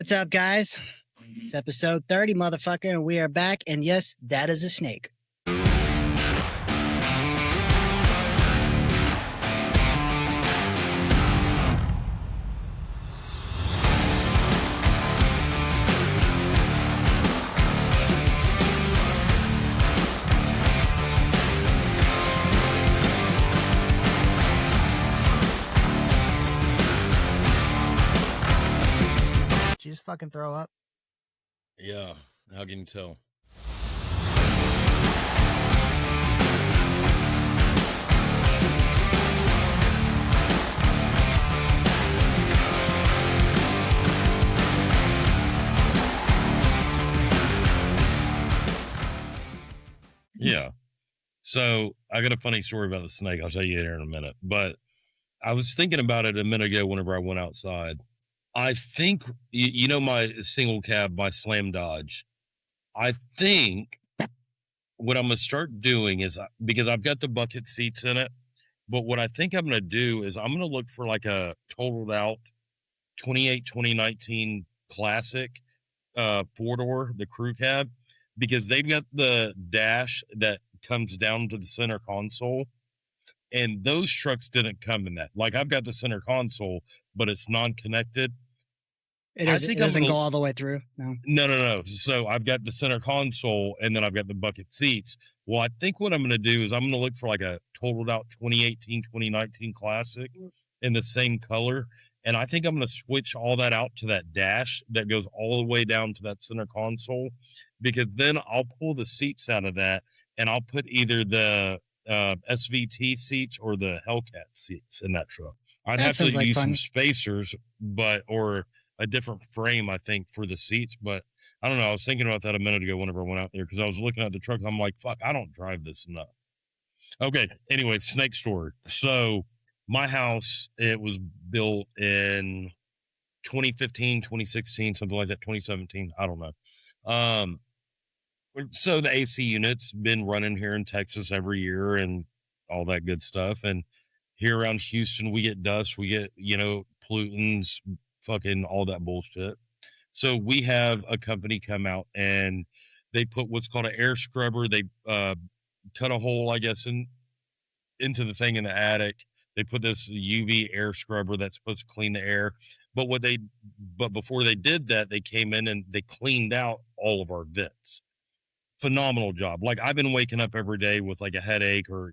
What's up, guys? It's episode 30, motherfucker, and we are back. And yes, that is a snake. Did you just fucking throw up? Yeah, how can you tell? Yeah. So I got a funny story about the snake. I'll tell you here in a minute. But I was thinking about it a minute ago whenever I went outside. I think, you know, my single cab, my Slam Dodge. I think what I'm going to start doing is because I've got the bucket seats in it, but what I think I'm going to do is I'm going to look for like a totaled out 2019 classic four-door, the crew cab, because they've got the dash that comes down to the center console. And those trucks didn't come in that. Like I've got the center console, but it's non-connected. It doesn't go all the way through. No. So I've got the center console and then I've got the bucket seats. Well, I think what I'm going to do is I'm going to look for like a totaled out 2018, 2019 classic in the same color. And I think I'm going to switch all that out to that dash that goes all the way down to that center console, because then I'll pull the seats out of that and I'll put either the SVT seats or the Hellcat seats in that truck. I'd have to use some spacers, or a different frame, I think, for the seats. But I don't know. I was thinking about that a minute ago whenever I went out there, because I was looking at the truck. I'm like, fuck, I don't drive this enough. Okay. Anyway, snake story. So my house, it was built in 2015, 2016, something like that, 2017. I don't know. So the AC unit's been running here in Texas every year and all that good stuff. And here around Houston, we get dust, we get, pollutants, fucking all that bullshit. So we have a company come out and they put what's called an air scrubber. They cut a hole, I guess, into the thing in the attic. They put this UV air scrubber that's supposed to clean the air. But before they did that, they came in and they cleaned out all of our vents. Phenomenal job. Like I've been waking up every day with like a headache, or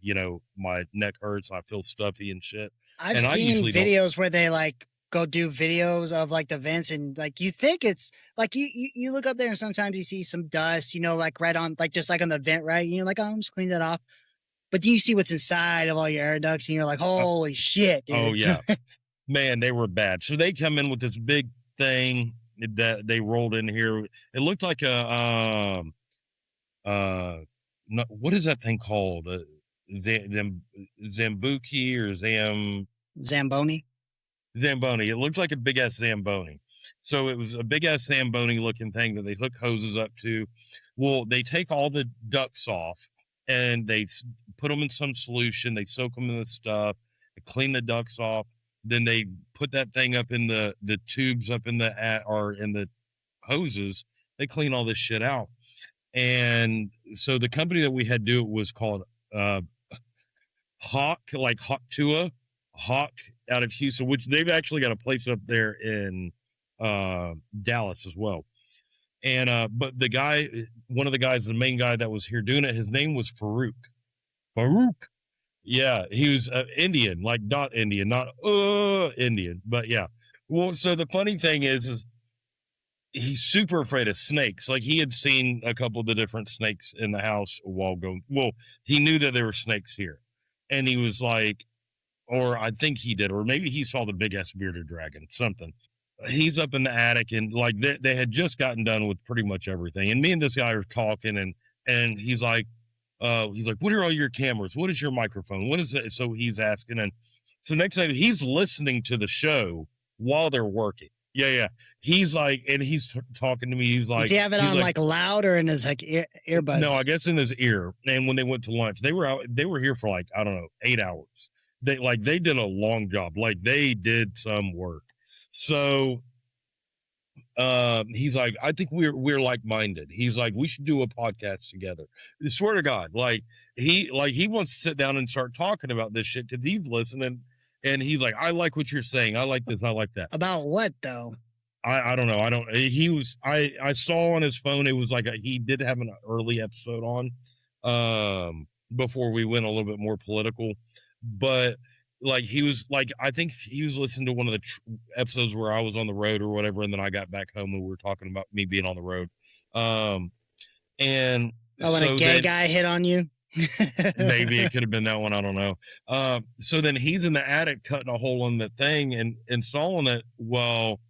my neck hurts, I feel stuffy and shit. I've seen videos where they like go do videos of like the vents, and like you think it's like you look up there and sometimes you see some dust, like right on, like just like on the vent, right? And you're like, oh, I'm just cleaning that off. But do you see what's inside of all your air ducts and you're like, holy shit, dude. Oh yeah. Man, they were bad. So they come in with this big thing that they rolled in here. It looked like a what is that thing called? Zambuki or Zamboni. It looked like a big ass Zamboni. So it was a big ass Zamboni looking thing that they hook hoses up to. Well, they take all the ducts off and they put them in some solution. They soak them in the stuff, they clean the ducts off. Then they put that thing up in the tubes up in the hoses. They clean all this shit out. And so the company that we had do it was called Hawk, like Hawk out of Houston, which they've actually got a place up there in Dallas as well. And but the guy, one of the guys, the main guy that was here doing it, his name was Farouk. Yeah, he was Indian, like not Indian, not Indian, but yeah. Well, so the funny thing is he's super afraid of snakes. Like he had seen a couple of the different snakes in the house a while ago. Well, he knew that there were snakes here, and he was like, or I think he did, or maybe he saw the big ass bearded dragon, something. He's up in the attic, and like they had just gotten done with pretty much everything. And me and this guy are talking, and he's like, what are all your cameras? What is your microphone? What is it? So he's asking, and so next time he's listening to the show while they're working. Yeah. He's like, and he's talking to me. He's like, does he have it on like loud or in his like earbuds? No, I guess in his ear. And when they went to lunch, they were here for like, I don't know, 8 hours. They did a long job. Like they did some work. So He's like, I think we're like-minded. He's like, we should do a podcast together. I swear to God, he wants to sit down and start talking about this shit because he's listening, and he's like, I like what you're saying. I like this. I like that. About what though? I don't know. I saw on his phone it was like he did have an early episode on, before we went a little bit more political, but like he was like, I think he was listening to one of the episodes where I was on the road or whatever, and then I got back home and we were talking about me being on the road. And when a gay guy hit on you. Maybe it could have been that one. I don't know. So then he's in the attic cutting a hole in the thing and installing it. Well,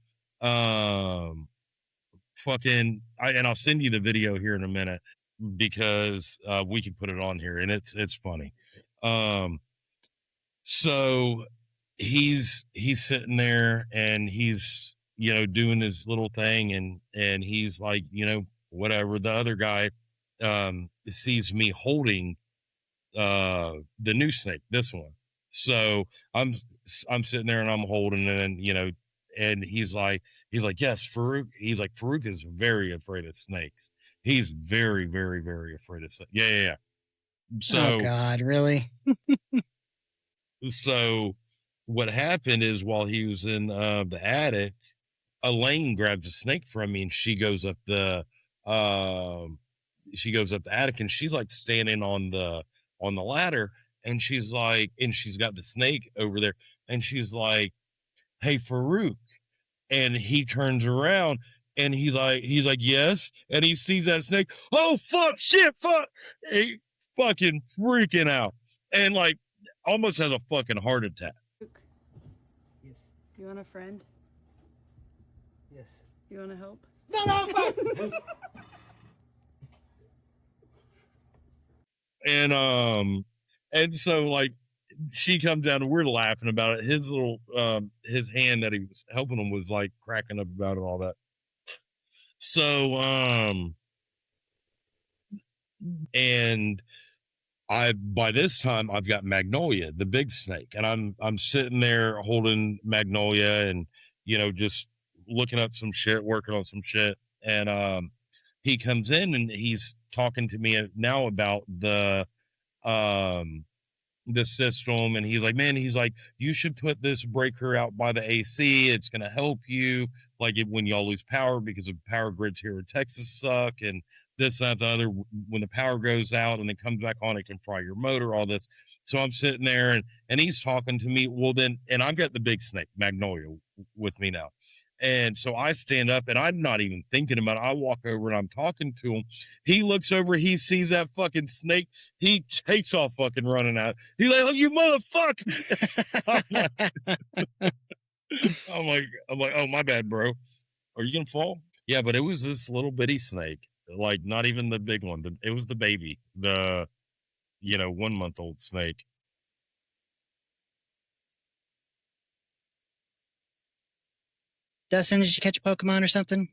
and I'll send you the video here in a minute because we can put it on here and it's funny. So he's sitting there and he's, doing his little thing and he's like, whatever. The other guy sees me holding the new snake, this one. So I'm sitting there and I'm holding it, and and he's like, yes, Farouk. He's like, Farouk is very afraid of snakes. He's very, very, very afraid of snakes. Yeah. So, oh God, really? So what happened is while he was in the attic, Elaine grabs a snake from me and she goes up the attic and she's like standing on the ladder and she's like, and she's got the snake over there and she's like, hey, Farouk. And he turns around and he's like, yes. And he sees that snake. Oh, fuck, shit, fuck. He's fucking freaking out. And like almost has a fucking heart attack. Yes. You want a friend? Yes. You want to help? No, fuck. And so like she comes down and we're laughing about it. His little his hand that he was helping him was like cracking up about it, all that. So and by this time I've got Magnolia, the big snake, and I'm sitting there holding Magnolia and just looking up some shit, working on some shit, and he comes in and he's talking to me now about the system, and he's like, man, he's like, you should put this breaker out by the AC. It's gonna help you when y'all lose power, because the power grids here in Texas suck, and this, that, the other. When the power goes out and then comes back on, it can fry your motor, all this. So I'm sitting there and he's talking to me. Well, then, and I've got the big snake, Magnolia, with me now. And so I stand up and I'm not even thinking about it. I walk over and I'm talking to him. He looks over, he sees that fucking snake. He takes off fucking running out. He's like, oh, you motherfucker. I'm like, oh, my bad, bro. Are you going to fall? Yeah, but it was this little bitty snake. Like, not even the big one. It was the baby, the 1-month-old snake. Dustin, did you catch a Pokemon or something?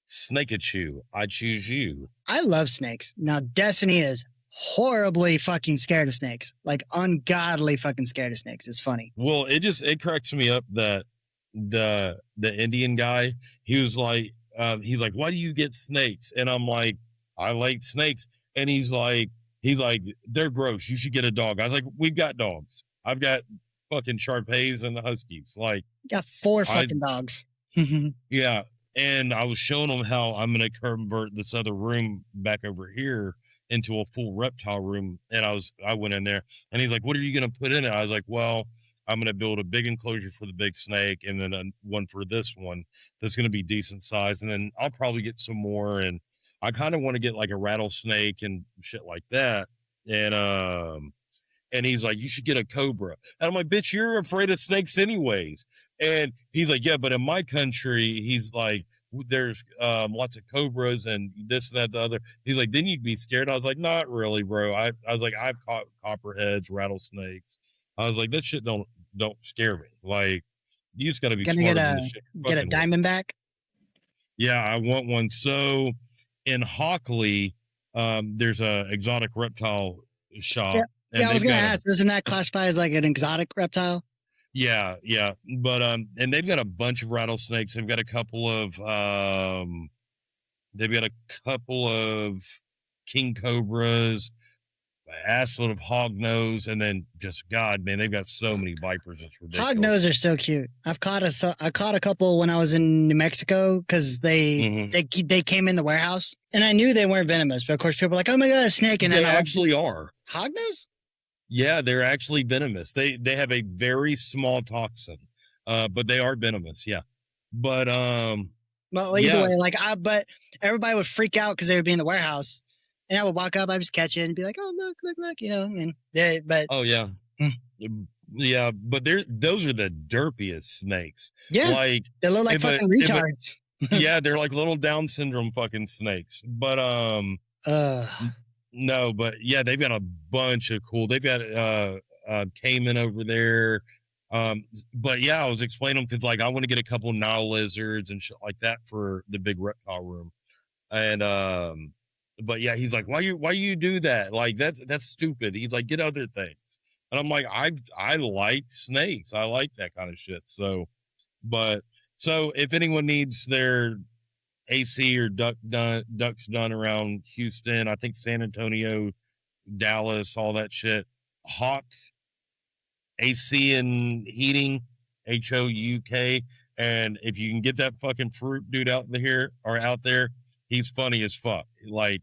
Snake-a-chew. I choose you. I love snakes. Now, Destiny is horribly fucking scared of snakes. Like, ungodly fucking scared of snakes. It's funny. Well, it cracks me up that the Indian guy, he was like, he's like, why do you get snakes? And I'm like, I like snakes. And he's like, they're gross. You should get a dog. I was like, we've got dogs. I've got fucking Shar-Peis and the Huskies. Like, got 4 fucking dogs. Yeah. And I was showing him how I'm going to convert this other room back over here into a full reptile room. And I went in there and he's like, what are you going to put in it? I was like, well, I'm going to build a big enclosure for the big snake and then one for this one that's going to be decent size. And then I'll probably get some more. And I kind of want to get like a rattlesnake and shit like that. And he's like, you should get a cobra. And I'm like, bitch, you're afraid of snakes anyways. And he's like, yeah, but in my country, he's like, there's lots of cobras and this, that, the other. He's like, then you'd be scared. I was like, not really, bro. I was like, I've caught copperheads, rattlesnakes. I was like, that shit don't scare me. Like, you just gotta be smart. Get a Diamondback. Yeah, I want one. So in Hockley, there's a exotic reptile shop. Yeah, I was gonna ask, doesn't that classify as like an exotic reptile? Yeah, yeah. But and they've got a bunch of rattlesnakes. They've got a couple of king cobras, assload of hognose, and then just God, man, they've got so many vipers. It's ridiculous. Hognose are so cute. I caught a couple when I was in New Mexico because Mhm. they came in the warehouse and I knew they weren't venomous, but of course people were like, "Oh my god, a snake!" And They then I actually are. hognose. Yeah, they're actually venomous. They have a very small toxin, but they are venomous. Yeah, but Well, either yeah. way, but everybody would freak out because they would be in the warehouse, and I would walk up, I would just catch it and be like, "Oh look," and but Oh yeah. Hmm. Yeah, but those are the derpiest snakes. Yeah, Like they look like fucking if a retards. yeah, they're like little Down syndrome fucking snakes. But Uh, no, but yeah, they've got a bunch of cool. They've got caiman over there. But yeah, I was explaining because like I want to get a couple Nile lizards and shit like that for the big reptile room. And but yeah, he's like, why you do that? Like that's stupid. He's like, get other things. And I'm like, I like snakes. I like that kind of shit. So, but so if anyone needs their AC or ducks done around Houston, I think San Antonio, Dallas, all that shit, Hawk AC and heating, HOUK. And if you can get that fucking fruit dude out there, he's funny as fuck. Like,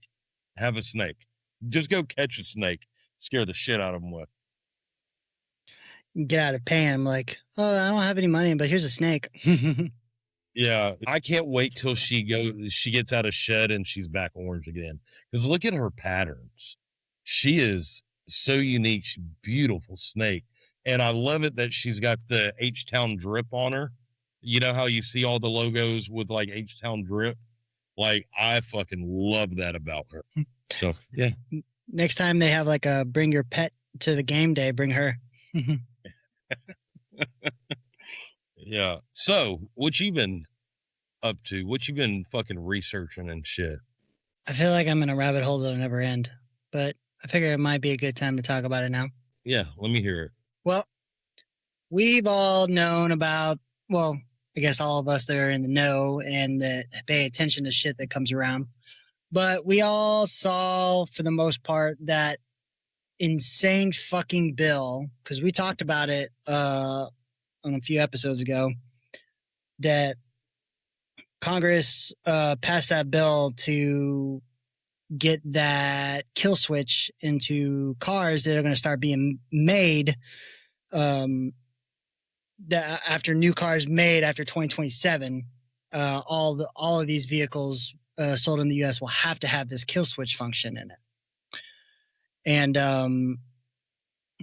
have a snake. Just go catch a snake. Scare the shit out of him with. get out of pain. I'm like, oh, I don't have any money, but here's a snake. Yeah, I can't wait till she gets out of shed and she's back orange again. Because look at her patterns. She is so unique. She's a beautiful snake. And I love it that she's got the H-Town drip on her. You know how you see all the logos with like H-Town drip? Like, I fucking love that about her. So, yeah. Next time they have like a bring your pet to the game day, bring her. Yeah. So, what you been up to? What you been fucking researching and shit? I feel like I'm in a rabbit hole that'll never end, but I figure it might be a good time to talk about it now. Yeah, let me hear it. Well, we've all known about, well, I guess all of us that are in the know and that pay attention to shit that comes around. But we all saw, for the most part, that insane fucking bill, because we talked about it on a few episodes ago, that Congress passed that bill to get that kill switch into cars that are going to start being made that after new cars made after 2027, all of these vehicles sold in the US will have to have this kill switch function in it. And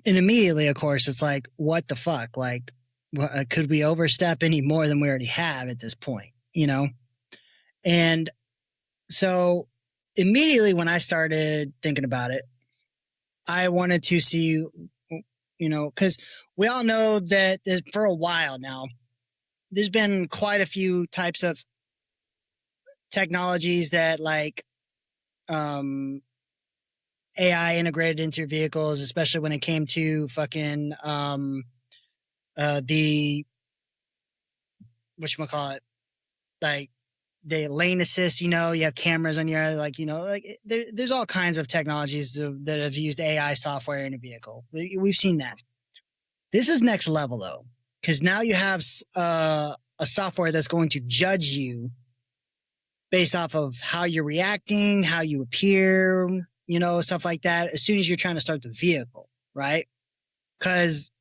immediately, of course, it's like, what the fuck? Like, could we overstep any more than we already have at this point? And so immediately when I started thinking about it, I wanted to see, because we all know that for a while now, there's been quite a few types of technologies that like AI integrated into your vehicles, especially when it came to fucking the whatchamacallit, like the lane assist, you have cameras on your, there's all kinds of technologies that have used AI software in a vehicle. We've seen that. This is next level though, because now you have a software that's going to judge you based off of how you're reacting, how you appear, stuff like that, as soon as you're trying to start the vehicle, right? Because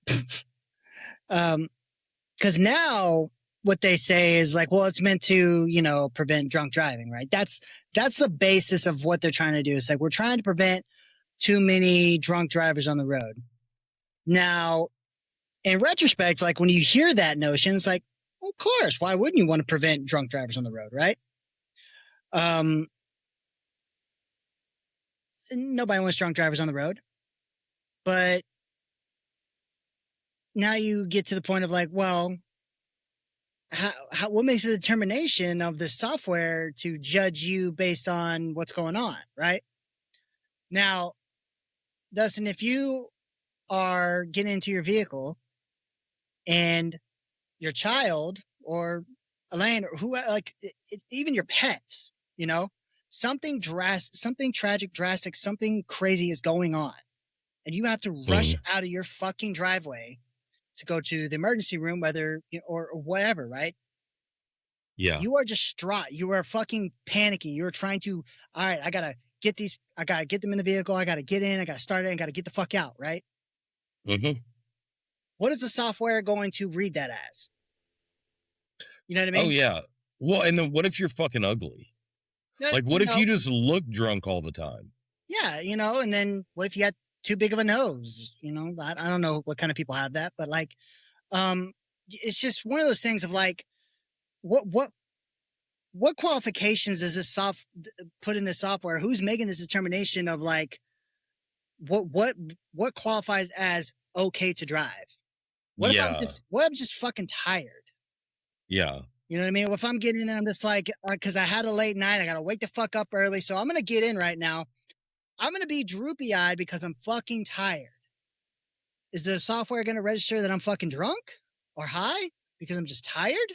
now what they say is like, well, it's meant to, prevent drunk driving, right? That's the basis of what they're trying to do. It's like, we're trying to prevent too many drunk drivers on the road. Now, in retrospect, like when you hear that notion, it's like, well, of course, why wouldn't you want to prevent drunk drivers on the road, right? Nobody wants drunk drivers on the road, but now you get to the point of like, well, what makes the determination of the software to judge you based on what's going on, right? Now, Dustin, if you are getting into your vehicle and your child or Elaine or who, like even your pets, you know, something tragic, drastic, something crazy is going on, and you have to rush out of your fucking driveway to go to the emergency room, whether or whatever, right? Yeah. You are distraught. You are fucking panicking. You're trying to, all right, I gotta get them in the vehicle. I gotta get in. I gotta start it. I gotta get the fuck out, right? Mm-hmm. What is the software going to read that as? You know what I mean? Oh yeah. Well, and then what if you're fucking ugly? Like, what if you just look drunk all the time? Yeah, and then what if you got too big of a nose? I don't know what kind of people have that, but like, it's just one of those things of like, what qualifications does this put in this software? Who's making this determination of like, what qualifies as okay to drive? What if I'm just fucking tired? Yeah. You know what I mean? If I'm getting in, I'm just like, because I had a late night, I got to wake the fuck up early. So I'm going to get in right now. I'm going to be droopy eyed because I'm fucking tired. Is the software going to register that I'm fucking drunk or high because I'm just tired?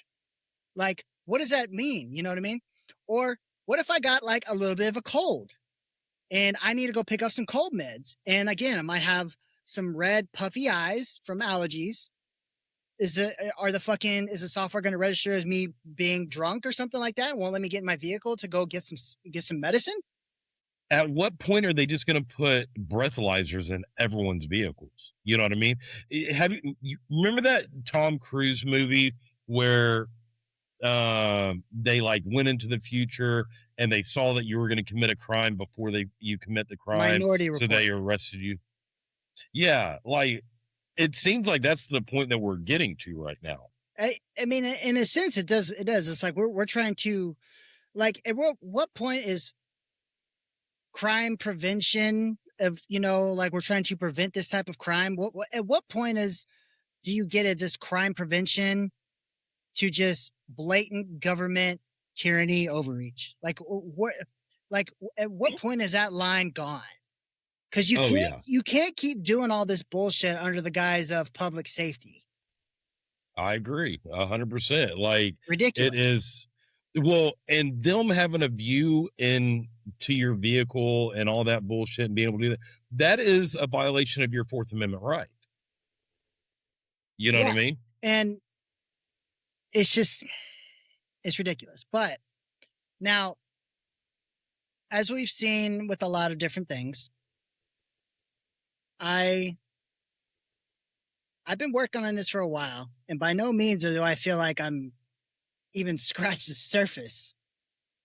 Like, what does that mean? You know what I mean? Or what if I got like a little bit of a cold and I need to go pick up some cold meds? And again, I might have some red puffy eyes from allergies. Is the software going to register as me being drunk or something like that? Won't let me get in my vehicle to go get some medicine? At what point are they just going to put breathalyzers in everyone's vehicles? You know what I mean? Have you remember that Tom Cruise movie where they like went into the future and they saw that you were going to commit a crime before you commit the crime, Minority Report. so they arrested you? Yeah, like it seems like that's the point that we're getting to right now. I mean, in a sense, it does. It's like we're trying to, like, at what point is crime prevention of, like we're trying to prevent this type of crime? At what point do you get at this crime prevention to just blatant government tyranny overreach? Like at what point is that line gone? Because you can't keep doing all this bullshit under the guise of public safety. I agree 100%. Like, ridiculous. It is. Well, and them having a view into your vehicle and all that bullshit and being able to do that is a violation of your Fourth Amendment right. You know what I mean? And it's ridiculous. But now, as we've seen with a lot of different things, I've been working on this for a while, and by no means do I feel like I'm even scratched the surface.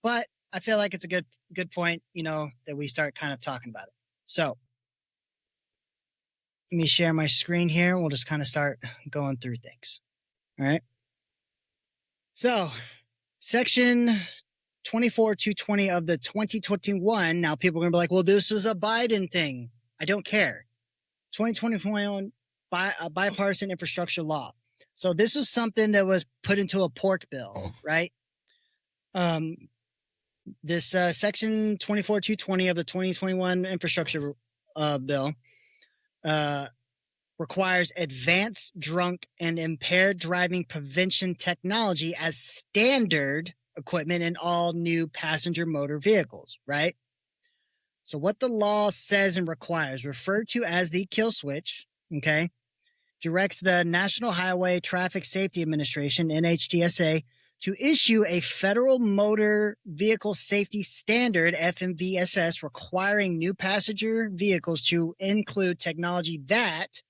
But I feel like it's a good point, that we start kind of talking about it. So let me share my screen here. We'll just kind of start going through things. All right. So section 24-220 of the 2021. Now people are going to be like, well, this was a Biden thing. I don't care. 2021 bipartisan infrastructure law. So this was something that was put into a pork bill, right? This section 24-220 of the 2021 infrastructure bill requires advanced drunk and impaired driving prevention technology as standard equipment in all new passenger motor vehicles, right? So what the law says and requires, referred to as the kill switch, okay, directs the National Highway Traffic Safety Administration, NHTSA, to issue a federal motor vehicle safety standard, FMVSS, requiring new passenger vehicles to include technology that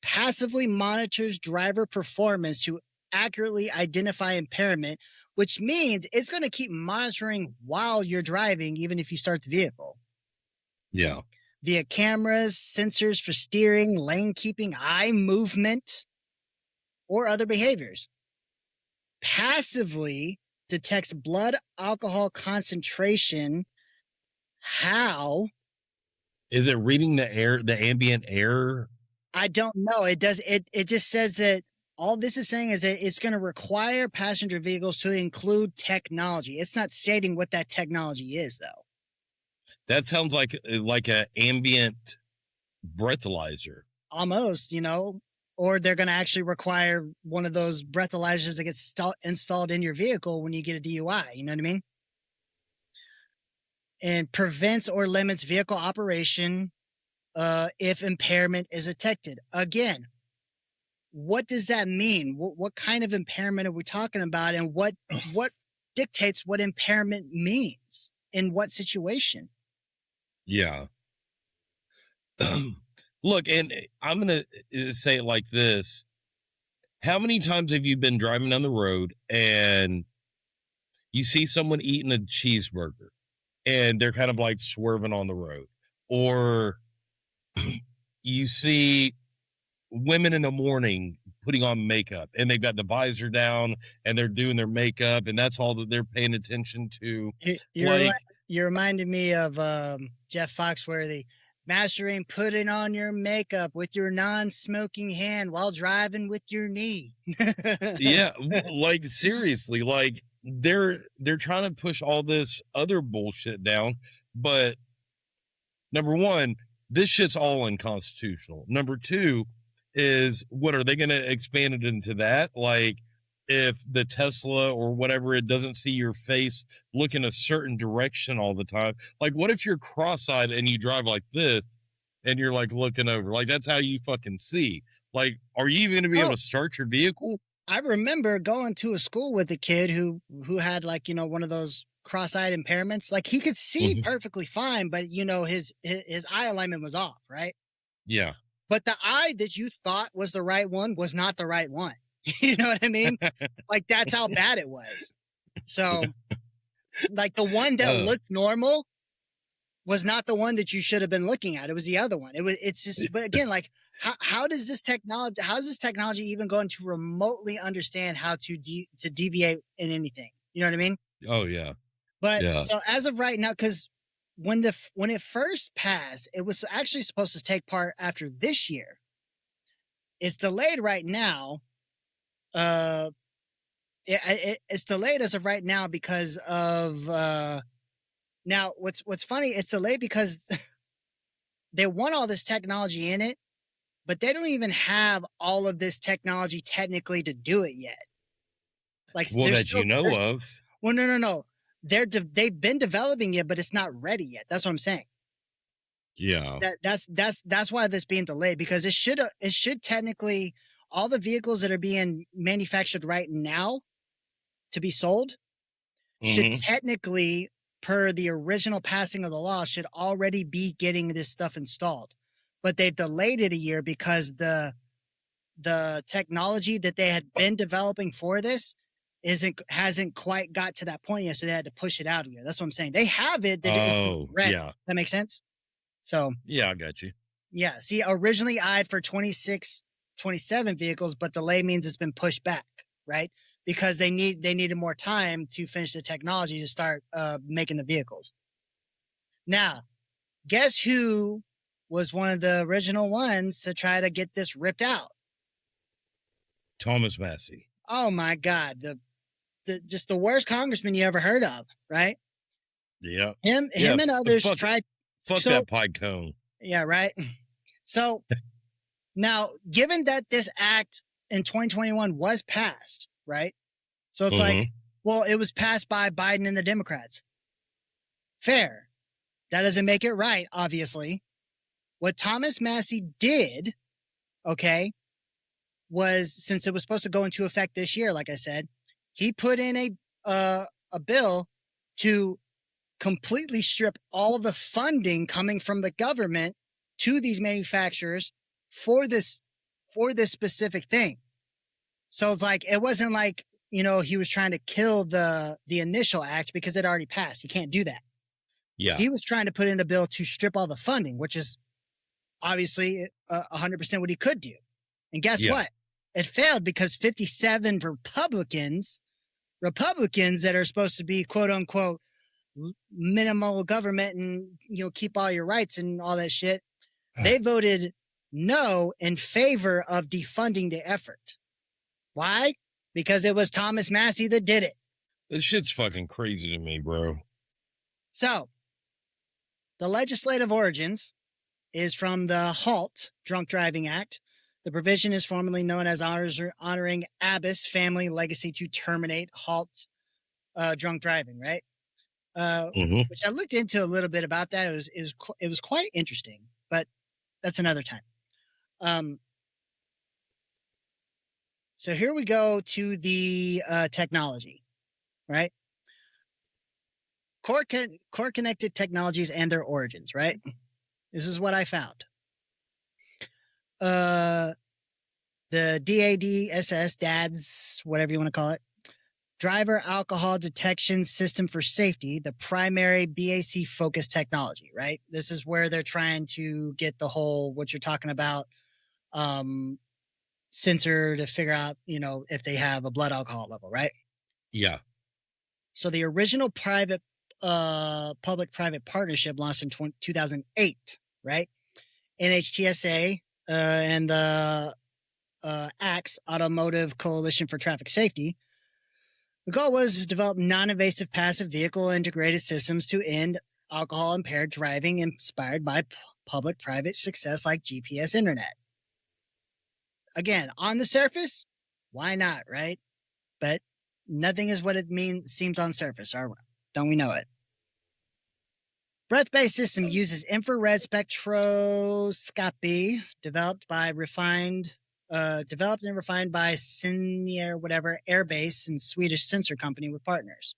passively monitors driver performance to accurately identify impairment, which means it's going to keep monitoring while you're driving, even if you start the vehicle. Yeah. Via cameras, sensors for steering, lane keeping, eye movement, or other behaviors. Passively detects blood alcohol concentration. How? Is it reading the ambient air? I don't know. It does. It just says that all this is saying is that it's going to require passenger vehicles to include technology. It's not stating what that technology is, though. That sounds like an ambient breathalyzer. Almost, or they're going to actually require one of those breathalyzers that gets installed in your vehicle when you get a DUI. You know what I mean? And prevents or limits vehicle operation if impairment is detected. Again, what does that mean? What kind of impairment are we talking about, and what dictates what impairment means in what situation? Yeah. Look, and I'm going to say it like this. How many times have you been driving down the road and you see someone eating a cheeseburger and they're kind of like swerving on the road? Or you see women in the morning putting on makeup and they've got the visor down and they're doing their makeup and that's all that they're paying attention to. You're reminding me of Jeff Foxworthy. Mastering putting on your makeup with your non-smoking hand while driving with your knee. Yeah, like seriously, like they're trying to push all this other bullshit down, but number one, this shit's all unconstitutional. Number two is, what are they going to expand it into that? Like, if the Tesla or whatever, it doesn't see your face look in a certain direction all the time. Like, what if you're cross-eyed and you drive like this and you're like looking over? Like, that's how you fucking see. Like, are you even going to be able to start your vehicle? I remember going to a school with a kid who had, like, you know, one of those cross-eyed impairments. Like, he could see perfectly fine, but, you know, his eye alignment was off, right? Yeah. But the eye that you thought was the right one was not the right one. You know what I mean? Like, that's how bad it was. So, like, the one that looked normal was not the one that you should have been looking at. It was the other one. It's just, but again, like, how does this technology even going to remotely understand how to deviate in anything? You know what I mean? Oh yeah. But so as of right now, because when it first passed, it was actually supposed to take part after this year. It's delayed right now. It's delayed as of right now because of now what's funny, it's delayed because they want all this technology in it, but they don't even have all of this technology technically to do it yet. Like, well, that you know of. Well, no. They've been developing it, but it's not ready yet. That's what I'm saying. Yeah. That's why this being delayed, because it should technically, all the vehicles that are being manufactured right now to be sold should technically, per the original passing of the law, should already be getting this stuff installed. But they've delayed it a year because the technology that they had been developing for this hasn't quite got to that point yet, so they had to push it out a year. That's what I'm saying. They have it that is ready. Yeah. That makes sense? So yeah, I got you. Yeah. See, originally eyed for 26, 27 vehicles, but delay means it's been pushed back, right? Because they needed more time to finish the technology to start making the vehicles. Now, guess who was one of the original ones to try to get this ripped out? Thomas Massey. Oh my God. Just the worst congressman you ever heard of, right? Yeah. Him and others tried. Fuck that pie cone. Yeah, right. So now, given that this act in 2021 was passed, right? So it's like, well, it was passed by Biden and the Democrats. Fair. That doesn't make it right, obviously. What Thomas Massey did, okay, was, since it was supposed to go into effect this year, like I said, he put in a bill to completely strip all of the funding coming from the government to these manufacturers for this specific thing. So it's like, it wasn't like, you know, he was trying to kill the initial act because it already passed. You can't do that. Yeah. He was trying to put in a bill to strip all the funding, which is obviously 100% what he could do. And guess what? It failed because 57 Republicans that are supposed to be quote unquote minimal government and, you know, keep all your rights and all that shit, they voted no in favor of defunding the effort. Why? Because it was Thomas Massey that did it. This shit's fucking crazy to me, bro. So, the legislative origins is from the HALT, Drunk Driving Act, The provision is formally known as honoring Abbas family legacy to terminate halt drunk driving, right? Which I looked into a little bit about that. It was quite interesting, but that's another time. So here we go to the technology, right? Core connected technologies and their origins, right? This is what I found. The DADSS, DADS, whatever you want to call it, Driver Alcohol Detection System for Safety, the primary BAC focused technology, right? This is where they're trying to get the whole, what you're talking about, sensor to figure out, if they have a blood alcohol level, right? Yeah. So the original public-private partnership launched in 2008, right? NHTSA and the ACTS, Automotive Coalition for Traffic Safety. The goal was to develop non-invasive passive vehicle integrated systems to end alcohol-impaired driving inspired by public-private success like GPS internet. Again, on the surface, why not, right? But nothing is what it seems on surface, don't we know it? Breath-based system uses infrared spectroscopy developed and refined by Senior Airbase and Swedish sensor company with partners.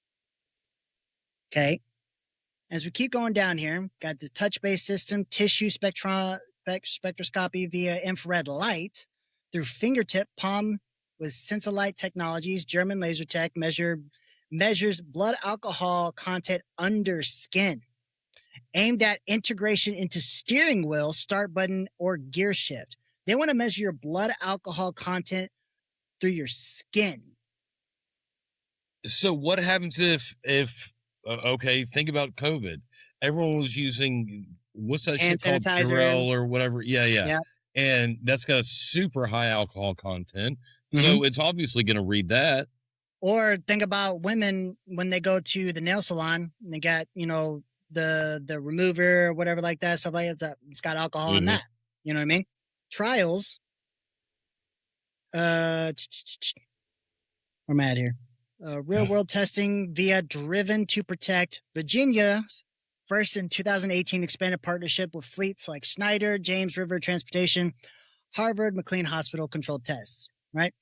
Okay. As we keep going down here, got the touch-based system, tissue spectroscopy via infrared light through fingertip palm with Sensolite Technologies, German laser tech measures blood alcohol content under skin, aimed at integration into steering wheel, start button, or gear shift. They want to measure your blood alcohol content through your skin. So what happens if okay, think about COVID. Everyone was using, what's that Hand shit called? sanitizer. Purell or whatever. Yeah. Yep. And that's got a super high alcohol content. So it's obviously going to read that. Or think about women when they go to the nail salon and they got, the remover or whatever like that, stuff like that. It's got alcohol in that. You know what I mean? Trials. Where am I at here? Real world testing via Driven to Protect. Virginia first in 2018 expanded partnership with fleets like Schneider, James River Transportation, Harvard, McLean Hospital controlled tests, right?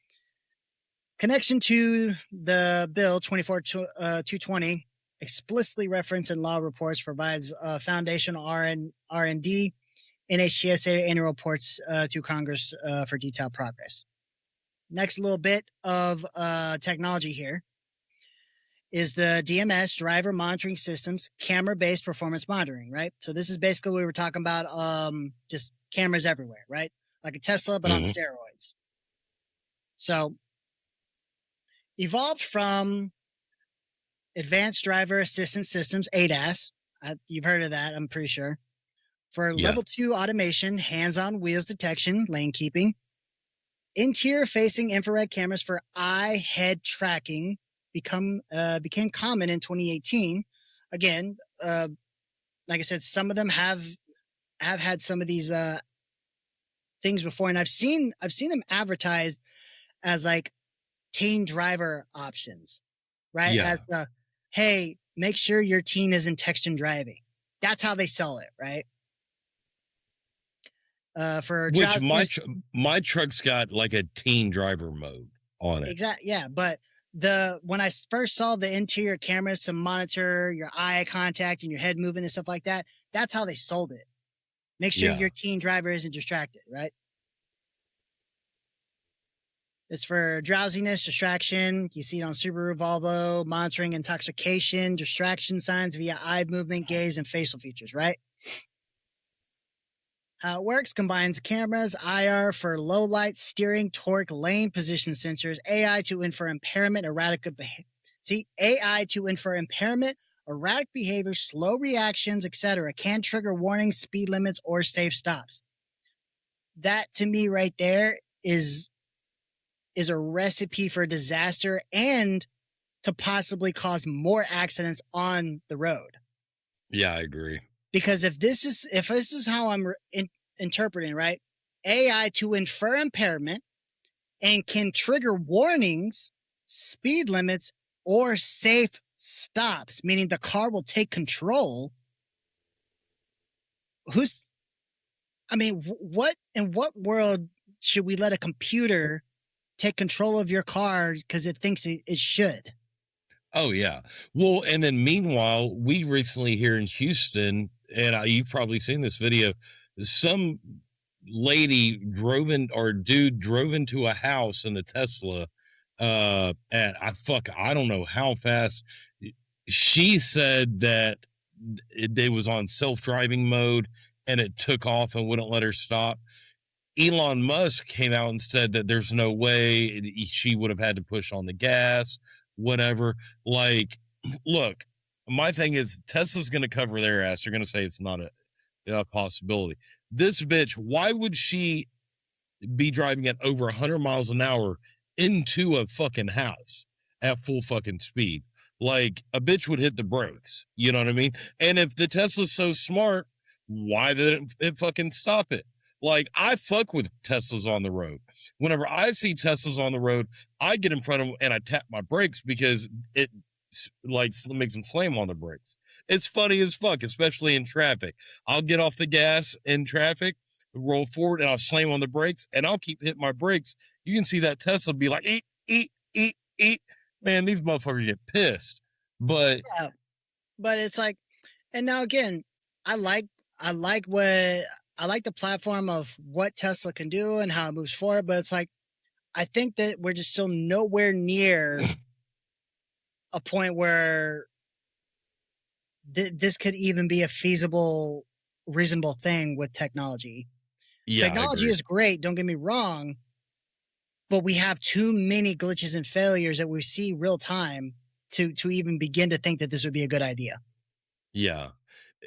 Connection to the bill 220 explicitly referenced in law reports provides foundational R&D NHTSA annual reports to Congress for detailed progress. Next little bit of technology here is the DMS, Driver Monitoring Systems, camera-based performance monitoring, right? So this is basically what we were talking about, just cameras everywhere, right? Like a Tesla, but on steroids. So evolved from Advanced Driver Assistance Systems, ADAS. You've heard of that, I'm pretty sure. For level 2 automation, hands-on wheels detection, lane keeping. Interior-facing infrared cameras for eye-head tracking became common in 2018. Again, like I said, some of them have had some of these things before, and I've seen them advertised as like teen driver options, right? Yeah. As hey, make sure your teen isn't texting driving. That's how they sell it, right? For which my truck's got like a teen driver mode on it. Exactly. Yeah, but when I first saw the interior cameras to monitor your eye contact and your head movement and stuff like that, that's how they sold it. Make sure your teen driver isn't distracted, right? It's for drowsiness, distraction. You see it on Subaru, Volvo, monitoring intoxication, distraction signs via eye movement, gaze, and facial features, right? How it works combines cameras, IR for low light, steering, torque, lane position sensors, AI to infer impairment, erratic behavior, slow reactions, etc. Can trigger warnings, speed limits, or safe stops. That to me right there is a recipe for disaster and to possibly cause more accidents on the road. Yeah, I agree. Because if this is how I'm interpreting, right? AI to infer impairment and can trigger warnings, speed limits, or safe stops, meaning the car will take control. What in what world should we let a computer take control of your car because it thinks it should? Oh yeah. Well, and then meanwhile, we recently here in Houston, and you've probably seen this video. Some lady drove in, or dude drove into a house in a Tesla. At I don't know how fast. She said that it was on self-driving mode and it took off and wouldn't let her stop. Elon Musk came out and said that there's no way she would have had to push on the gas, whatever. Like, look, my thing is Tesla's going to cover their ass. They're going to say it's not a possibility. This bitch, why would she be driving at over 100 miles an hour into a fucking house at full fucking speed? Like, a bitch would hit the brakes. You know what I mean? And if the Tesla's so smart, why didn't it fucking stop it? Like, I fuck with Teslas on the road. Whenever I see Teslas on the road, I get in front of them and I tap my brakes because it like makes them slam on the brakes. It's funny as fuck, especially in traffic. I'll get off the gas in traffic, roll forward, and I'll slam on the brakes, and I'll keep hitting my brakes. You can see that Tesla be like, eat, eat, eat, eat. Man, these motherfuckers get pissed. But yeah, but it's like, and now again, I like the platform of what Tesla can do and how it moves forward, but it's like, I think that we're just still nowhere near a point where this could even be a feasible, reasonable thing with technology. yeah, Technology is great, don't get me wrong, but we have too many glitches and failures that we see real time to even begin to think that this would be a good idea. Yeah.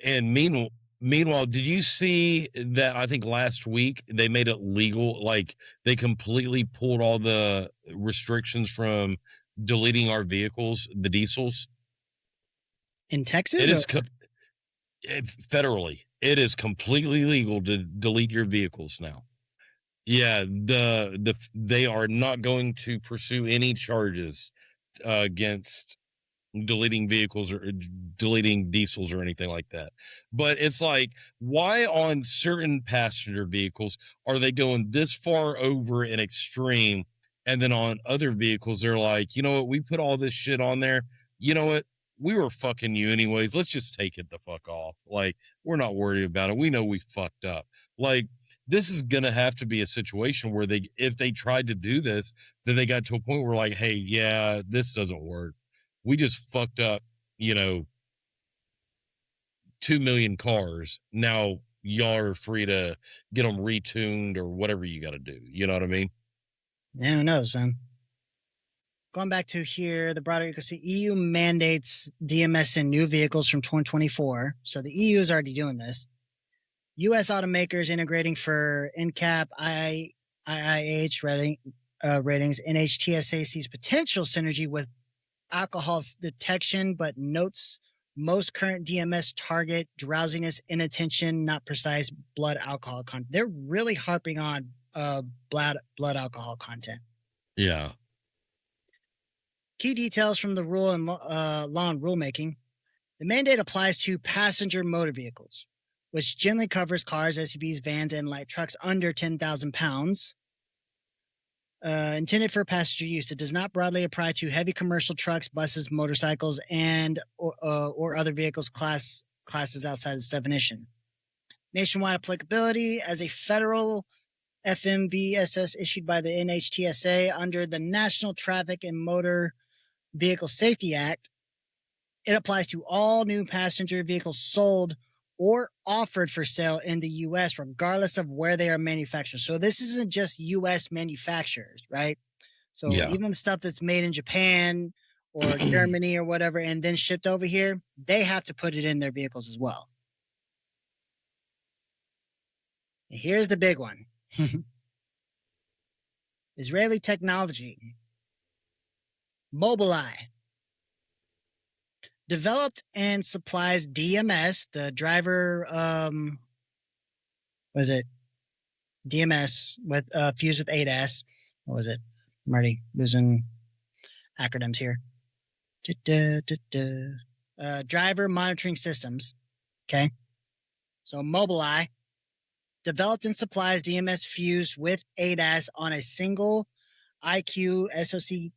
And meanwhile, did you see that? I think last week they made it legal. Like, they completely pulled all the restrictions from deleting our vehicles, the diesels. In Texas? It is federally. It is completely legal to delete your vehicles now. Yeah, they are not going to pursue any charges against deleting vehicles or deleting diesels or anything like that. But it's like, why on certain passenger vehicles are they going this far over an extreme, and then on other vehicles they're like, you know what, we put all this shit on there, you know what, we were fucking you anyways, let's just take it the fuck off. Like, we're not worried about it, we know we fucked up. Like, this is gonna have to be a situation where if they tried to do this, then they got to a point where like, hey, yeah, this doesn't work, we just fucked up, 2 million cars. Now y'all are free to get them retuned or whatever you got to do. You know what I mean? Yeah, who knows, man? Going back to here, the broader ecosystem, EU mandates DMS in new vehicles from 2024. So the EU is already doing this. U.S. automakers integrating for NCAP, IIH ratings. NHTSA sees potential synergy with alcohol detection, but notes most current DMS target drowsiness, inattention, not precise blood alcohol content. They're really harping on blood alcohol content. Yeah. Key details from the rule and law and rulemaking. The mandate applies to passenger motor vehicles, which generally covers cars, SUVs, vans, and light trucks under 10,000 pounds. Intended for passenger use. It does not broadly apply to heavy commercial trucks, buses, motorcycles, and or other vehicles classes outside this definition. Nationwide applicability as a federal FMVSS issued by the NHTSA under the National Traffic and Motor Vehicle Safety Act. It applies to all new passenger vehicles sold or offered for sale in the U.S., regardless of where they are manufactured. So this isn't just U.S. manufacturers, right? So even stuff that's made in Japan or Germany or whatever, and then shipped over here, they have to put it in their vehicles as well. Here's the big one. Israeli technology. Mobileye developed and supplies DMS, the DMS with fused with ADAS. What was it? I'm already losing acronyms here. Driver monitoring systems. Okay. So Mobileye developed and supplies DMS fused with ADAS on a single IQ SoC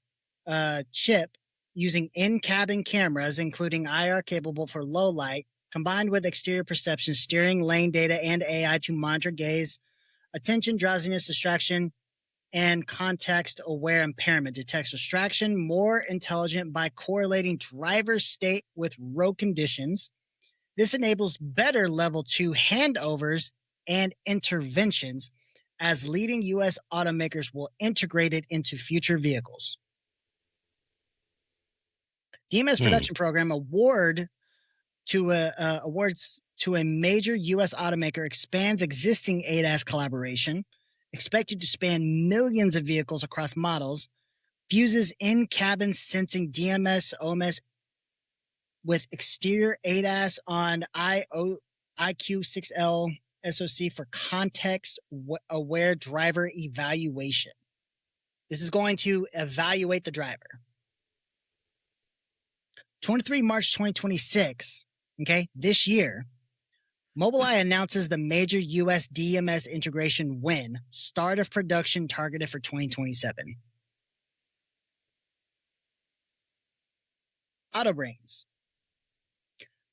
chip using in-cabin cameras, including IR capable for low light, combined with exterior perception, steering, lane data, and AI to monitor gaze, attention, drowsiness, distraction, and context-aware impairment. Detects distraction more intelligent by correlating driver's state with road conditions. This enables better level 2 handovers and interventions, as leading U.S. automakers will integrate it into future vehicles. DMS production program awards to a major U.S. automaker expands existing ADAS collaboration, expected to span millions of vehicles across models, fuses in-cabin sensing DMS OMS with exterior ADAS on IQ6L SoC for context-aware driver evaluation. This is going to evaluate the driver. 23 March 2026, okay, this year, Mobileye announces the major U.S. DMS integration win, start of production targeted for 2027. Autobrains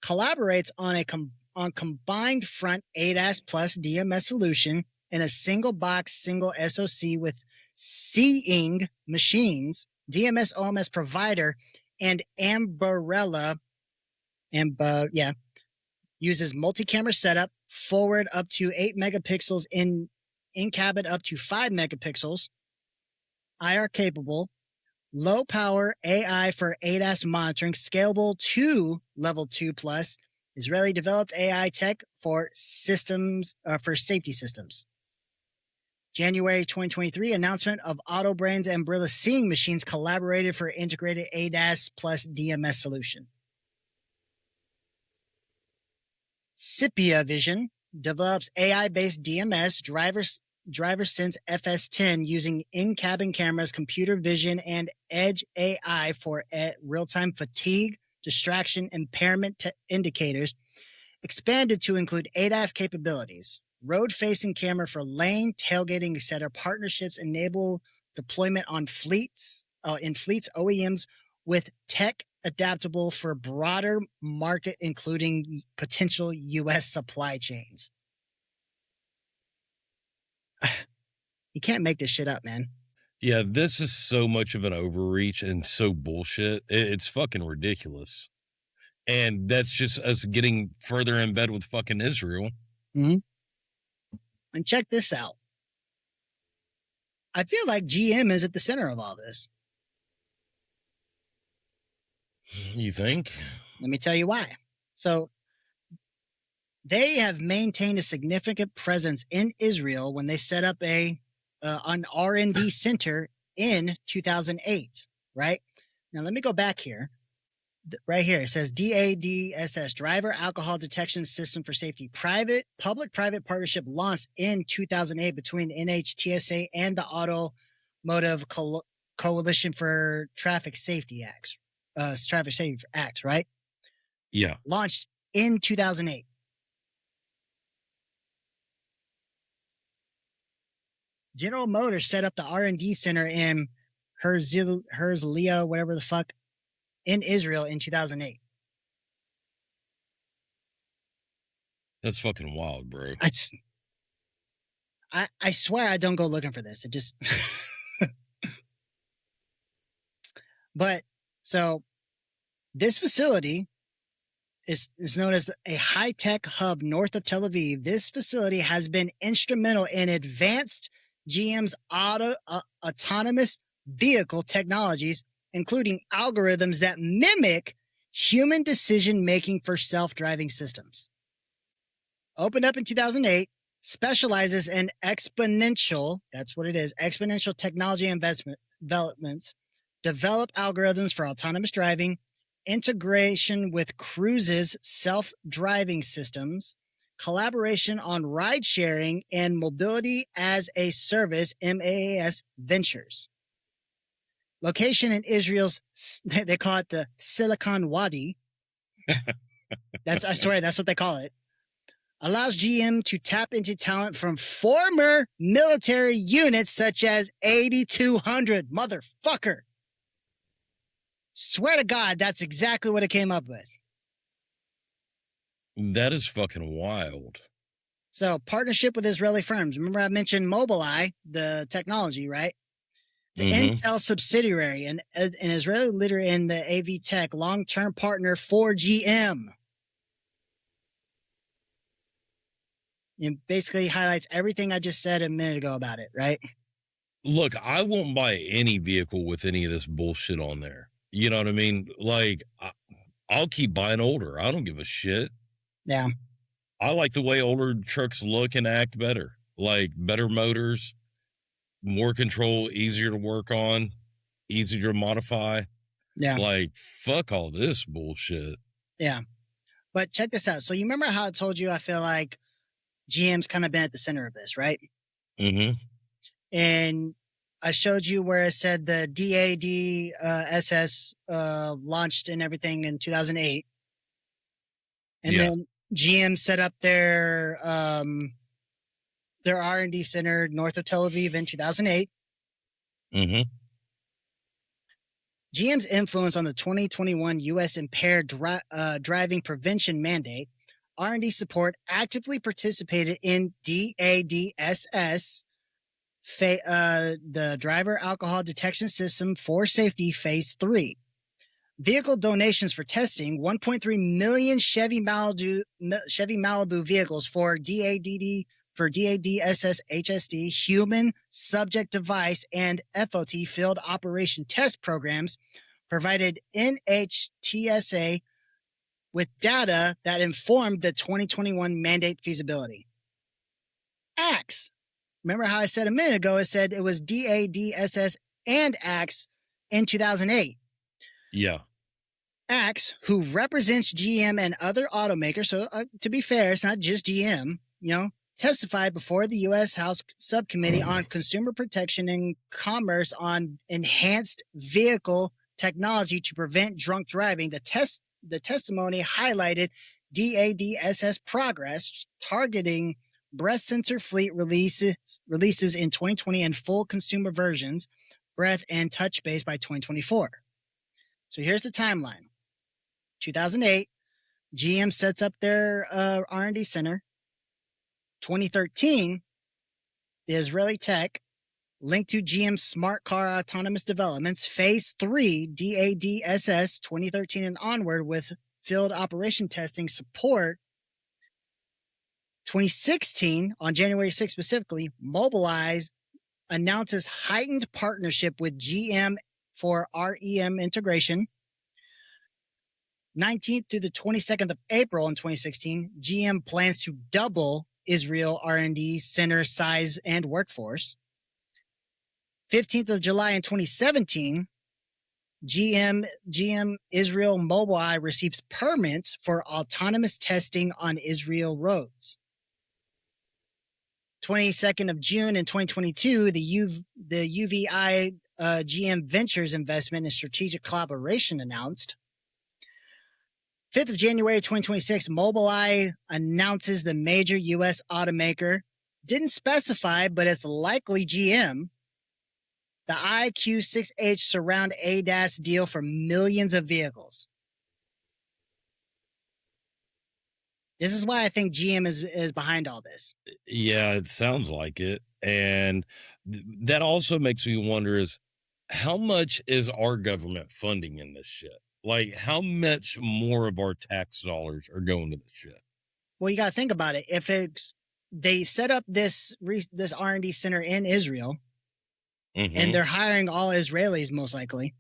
collaborates on combined front ADAS plus DMS solution in a single box, single SoC with seeing machines, DMS OMS provider, and Ambarella, uses multi-camera setup, forward up to 8 megapixels, in cabin up to 5 megapixels, IR capable, low power AI for ADAS monitoring, scalable to level 2 plus, Israeli developed AI tech for systems, for safety systems. January 2023 announcement of Autobrains and Brilla Seeing Machines collaborated for integrated ADAS plus DMS solution. Scipia Vision develops AI-based DMS driver sense FS10 using in-cabin cameras, computer vision, and edge AI for real-time fatigue, distraction, impairment indicators, expanded to include ADAS capabilities. Road-facing camera for lane, tailgating, etc. Partnerships enable deployment on fleets, OEMs with tech adaptable for broader market, including potential U.S. supply chains. You can't make this shit up, man. Yeah, this is so much of an overreach and so bullshit. It's fucking ridiculous. And that's just us getting further in bed with fucking Israel. Mm-hmm. And check this out. I feel like GM is at the center of all this. You think? Let me tell you why. So they have maintained a significant presence in Israel when they set up an R&D center in 2008, right? Now, let me go back here. Right here, it says DADSS, Driver Alcohol Detection System for Safety. Public-private partnership launched in 2008 between NHTSA and the Automotive Coalition for Traffic Safety Acts. Traffic Safety Acts, right? Yeah. Launched in 2008. General Motors set up the R&D center in Herzliya, whatever the fuck, in Israel in 2008. That's fucking wild, bro. I swear I don't go looking for this. It just... But, so, this facility is known as a high-tech hub north of Tel Aviv. This facility has been instrumental in advanced GM's autonomous vehicle technologies, including algorithms that mimic human decision-making for self-driving systems. Opened up in 2008, specializes in exponential, that's what it is, exponential technology developments, develop algorithms for autonomous driving, integration with Cruise's self-driving systems, collaboration on ride sharing and mobility as a service MAAS ventures. Location in Israel's, they call it the Silicon Wadi. I swear, that's what they call it. Allows GM to tap into talent from former military units such as 8200. Motherfucker. Swear to God, that's exactly what it came up with. That is fucking wild. So, partnership with Israeli firms. Remember I mentioned Mobileye, the technology, right? The Intel subsidiary and an Israeli leader in the AV tech, long-term partner for GM. It basically highlights everything I just said a minute ago about it, right? Look, I won't buy any vehicle with any of this bullshit on there. You know what I mean? Like, I'll keep buying older. I don't give a shit. Yeah. I like the way older trucks look and act better. Like, better motors, more control, easier to work on, easier to modify. Yeah. Like, fuck all this bullshit. Yeah. But check this out. So you remember how I told you I feel like GM's kind of been at the center of this, right? And I showed you where it said the DAD-SS launched and everything in 2008. And then GM set up their R&D center north of Tel Aviv in 2008. GM's influence on the 2021 U.S. impaired driving prevention mandate, R&D support actively participated in DADSS, the Driver Alcohol Detection System for Safety Phase 3. Vehicle donations for testing, 1.3 million Chevy Malibu vehicles for DADSS HSD, human subject device, and FOT field operation test programs, provided NHTSA with data that informed the 2021 mandate feasibility. ACTS. Remember how I said a minute ago, it said it was DADSS and ACTS in 2008. Yeah. ACTS, who represents GM and other automakers, so to be fair, it's not just GM, testified before the U.S. House Subcommittee on Consumer Protection and Commerce on enhanced vehicle technology to prevent drunk driving. The testimony highlighted DADSS progress, targeting breath sensor fleet releases in 2020 and full consumer versions, breath and touch base by 2024. So here's the timeline. 2008, GM sets up their R&D center. 2013, the Israeli tech linked to GM's smart car autonomous developments, Phase 3 DADSS 2013 and onward with field operation testing support. 2016, on January 6 specifically, Mobileye announces heightened partnership with GM for REM integration. 19th through the 22nd of April in 2016, GM plans to double Israel R&D center size and workforce. 15th of July in 2017, GM Israel Mobileye receives permits for autonomous testing on Israel roads. 22nd of June in 2022, the UVI GM Ventures investment and strategic collaboration announced. 5th of January 2026, Mobileye announces the major U.S. automaker, didn't specify, but it's likely GM, the IQ6H Surround ADAS deal for millions of vehicles. This is why I think GM is behind all this. Yeah, it sounds like it. And that also makes me wonder is how much is our government funding in this shit? Like, how much more of our tax dollars are going to this shit? Well, you got to think about it. If they set up this R&D center in Israel, and they're hiring all Israelis most likely,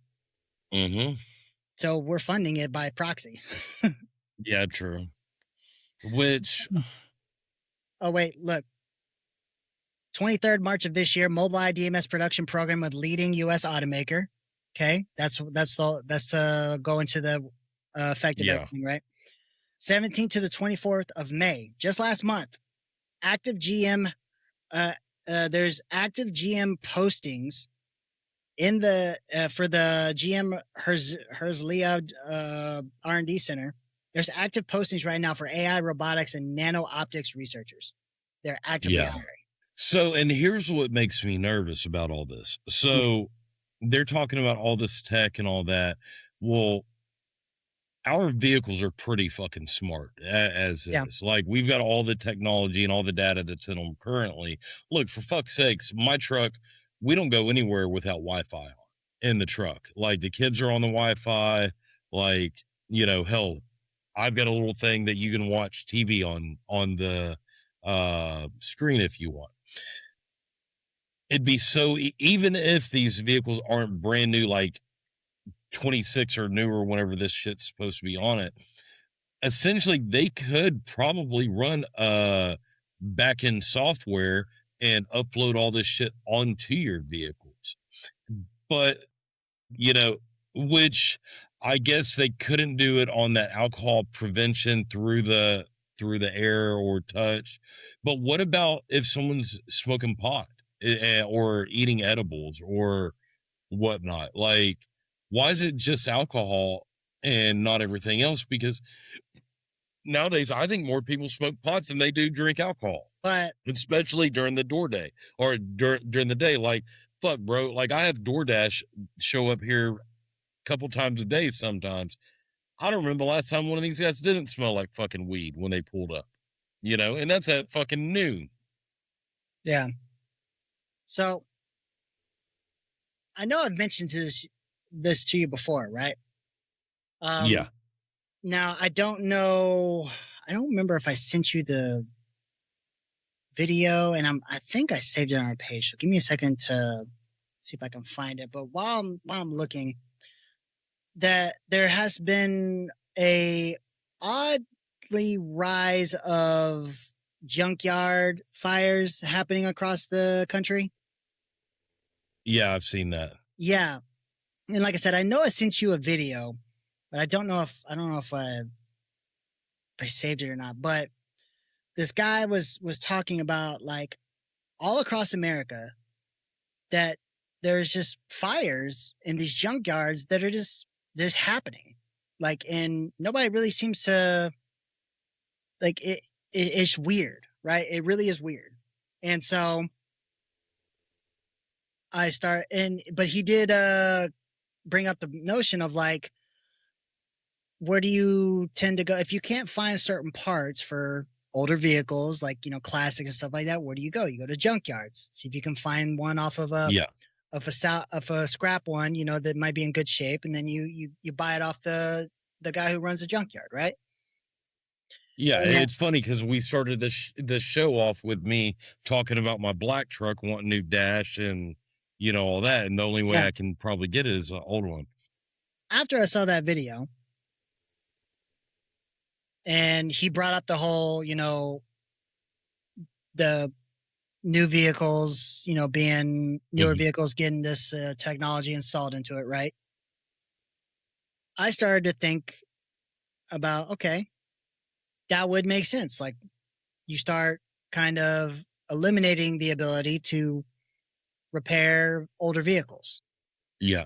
so we're funding it by proxy. Yeah, true. Which, oh wait, look. 23rd March of this year, Mobileye DMS production program with leading U.S. automaker. Okay, that's the go into the effective everything, right? 17th to the 24th of May, just last month. Active GM, there's active GM postings in the for the GM Herzliya R&D Center. There's active postings right now for AI, robotics, and nano optics researchers. They're actively hiring. So, and here's what makes me nervous about all this. So, they're talking about all this tech and all that. Well, our vehicles are pretty fucking smart as is. Like, we've got all the technology and all the data that's in them currently. Look, for fuck's sakes, my truck, we don't go anywhere without Wi-Fi in the truck. Like, the kids are on the Wi-Fi. Like, you know, hell, I've got a little thing that you can watch TV on the screen if you want. It'd be so, even if these vehicles aren't brand new, like 26 or newer, whenever this shit's supposed to be on it, essentially they could probably run back-end software and upload all this shit onto your vehicles. But, you know, which I guess they couldn't do it on that alcohol prevention through the air or touch. But what about if someone's smoking pot or eating edibles or whatnot? Like, why is it just alcohol and not everything else? Because nowadays, I think more people smoke pot than they do drink alcohol. But especially during the door day or during the day. Like, fuck, bro. Like, I have DoorDash show up here a couple times a day sometimes. I don't remember the last time one of these guys didn't smell like fucking weed when they pulled up, you know, and that's at fucking noon. Yeah. So I know I've mentioned this to you before, right? Yeah. Now I don't remember if I sent you the video, and I think I saved it on our page. So give me a second to see if I can find it. But while I'm looking, that there has been a oddly rise of junkyard fires happening across the country. Yeah, I've seen that. Yeah. And like I said, I know I sent you a video, but I don't know if I saved it or not. But this guy was talking about, like, all across America that there's just fires in these junkyards that are just happening. Like, and nobody really seems to, like, it's weird, right? It really is weird. And so but he did bring up the notion of, like, where do you tend to go if you can't find certain parts for older vehicles, like, you know, classics and stuff like that? Where do you go? You go to junkyards, see if you can find one off of a scrap one, you know, that might be in good shape, and then you buy it off the guy who runs the junkyard, right? Yeah, it's funny because we started this show off with me talking about my black truck wanting new dash and, you know, all that, and the only way I can probably get it is an old one. After I saw that video, and he brought up the whole, you know, the new vehicles, you know, being newer vehicles getting this technology installed into it, right? I started to think about, okay, that would make sense. Like, you start kind of eliminating the ability to repair older vehicles. Yeah,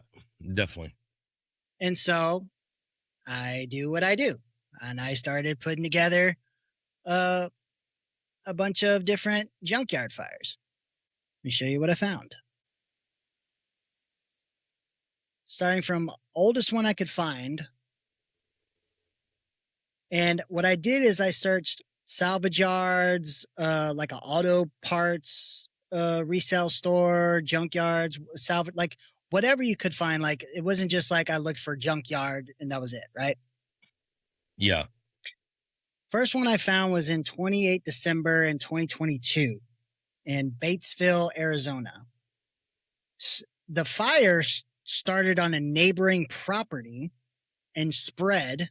definitely. And so I do what I do. And I started putting together a bunch of different junkyard fires. Let me show you what I found. Starting from oldest one I could find. And what I did is I searched salvage yards, like an auto parts resale store, junkyards, salvage, like whatever you could find. Like, it wasn't just like I looked for junkyard and that was it, right? Yeah. First one I found was in 28 December in 2022 in Batesville, Arizona. The fire started on a neighboring property and spread,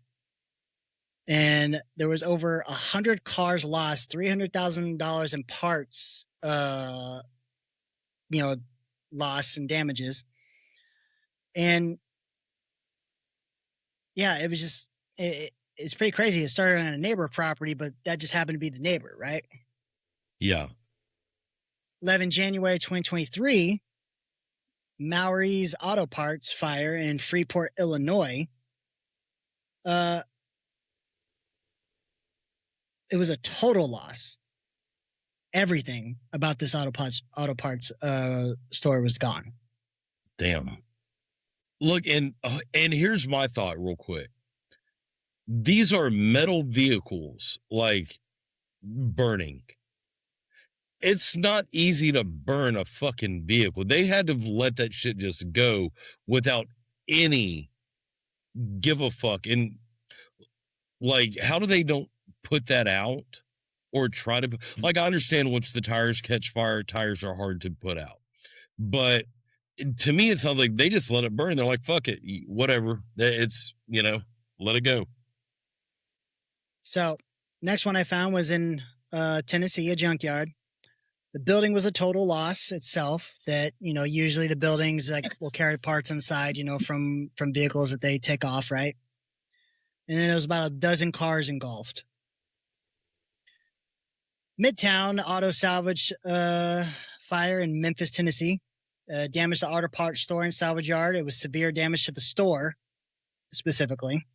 and there was over 100 cars lost, $300,000 in parts, you know, loss and damages. And yeah, it was just, it it's pretty crazy. It started on a neighbor property, but that just happened to be the neighbor, right? Yeah. 11 January 2023, Maury's Auto Parts fire in Freeport, Illinois. It was a total loss. Everything about this auto parts store was gone. Damn. Look, and here's my thought real quick. These are metal vehicles, like burning. It's not easy to burn a fucking vehicle. They had to let that shit just go without any give a fuck. And like, how do they don't put that out or try to, like, I understand once the tires catch fire, tires are hard to put out. But to me, it sounds like they just let it burn. They're like, fuck it, whatever. It's, let it go. So next one I found was in Tennessee, a junkyard. The building was a total loss itself. That, usually the buildings like will carry parts inside, from vehicles that they take off, right? And then there was about a dozen cars engulfed. Midtown Auto Salvage fire in Memphis, Tennessee. Damage to auto parts store and salvage yard. It was severe damage to the store, specifically.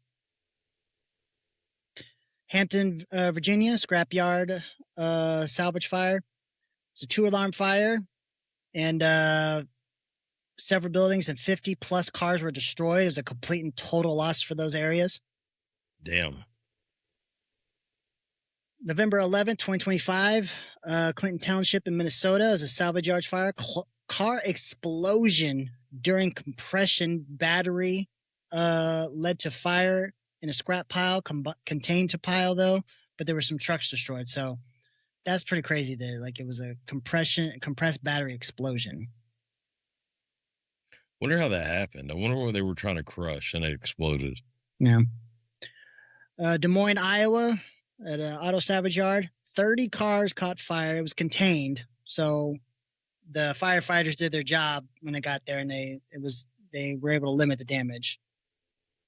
Hampton, Virginia, scrapyard salvage fire. It's a 2-alarm fire, and several buildings and 50 plus cars were destroyed. It was a complete and total loss for those areas. Damn. November 11th, 2025, Clinton Township in Minnesota is a salvage yard fire. Car explosion during compression battery led to fire in a scrap pile, contained to pile though, but there were some trucks destroyed. So that's pretty crazy that like it was a compressed battery explosion. Wonder how that happened. I wonder what they were trying to crush and it exploded. Yeah. Des Moines, Iowa, at an auto salvage yard, 30 cars caught fire. It was contained, so the firefighters did their job when they got there, and they were able to limit the damage.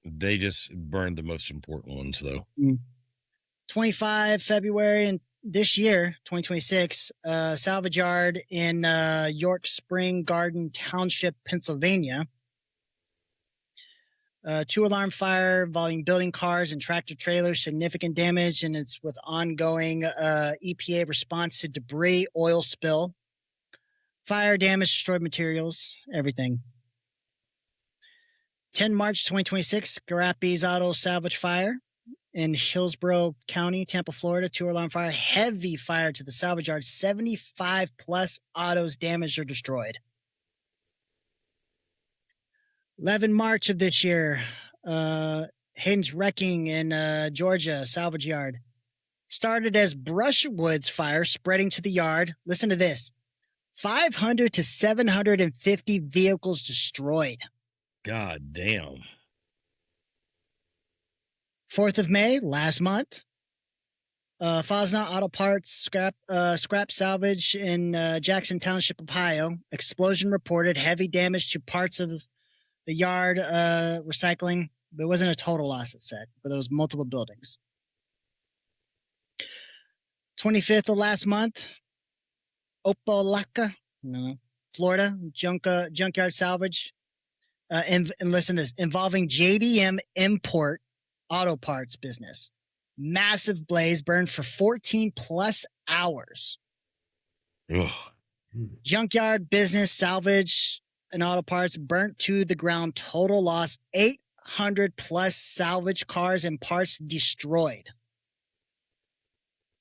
They just burned the most important ones, though. 25 February and this year, 2026, salvage yard in York Spring Garden Township, Pennsylvania. 2-alarm fire involving building cars and tractor trailers, significant damage, and it's with ongoing EPA response to debris, oil spill, fire damage, destroyed materials, everything. 10 March 2026, Scrappy's Auto Salvage Fire in Hillsborough County, Tampa, Florida. 2-alarm fire, heavy fire to the salvage yard. 75 plus autos damaged or destroyed. 11 March of this year, Hayden's Wrecking in Georgia, salvage yard. Started as brushwoods fire spreading to the yard. Listen to this. 500 to 750 vehicles destroyed. God damn. 4th of May, last month. Fosna Auto Parts scrap salvage in Jackson Township, Ohio. Explosion reported. Heavy damage to parts of the yard recycling. But it wasn't a total loss, it said, but there was multiple buildings. 25th of last month, Opelika, Florida, junkyard salvage. And listen to this, involving JDM Import Auto Parts business. Massive blaze burned for 14 plus hours. Ugh. Junkyard business salvage and auto parts burnt to the ground. Total loss, 800 plus salvage cars and parts destroyed.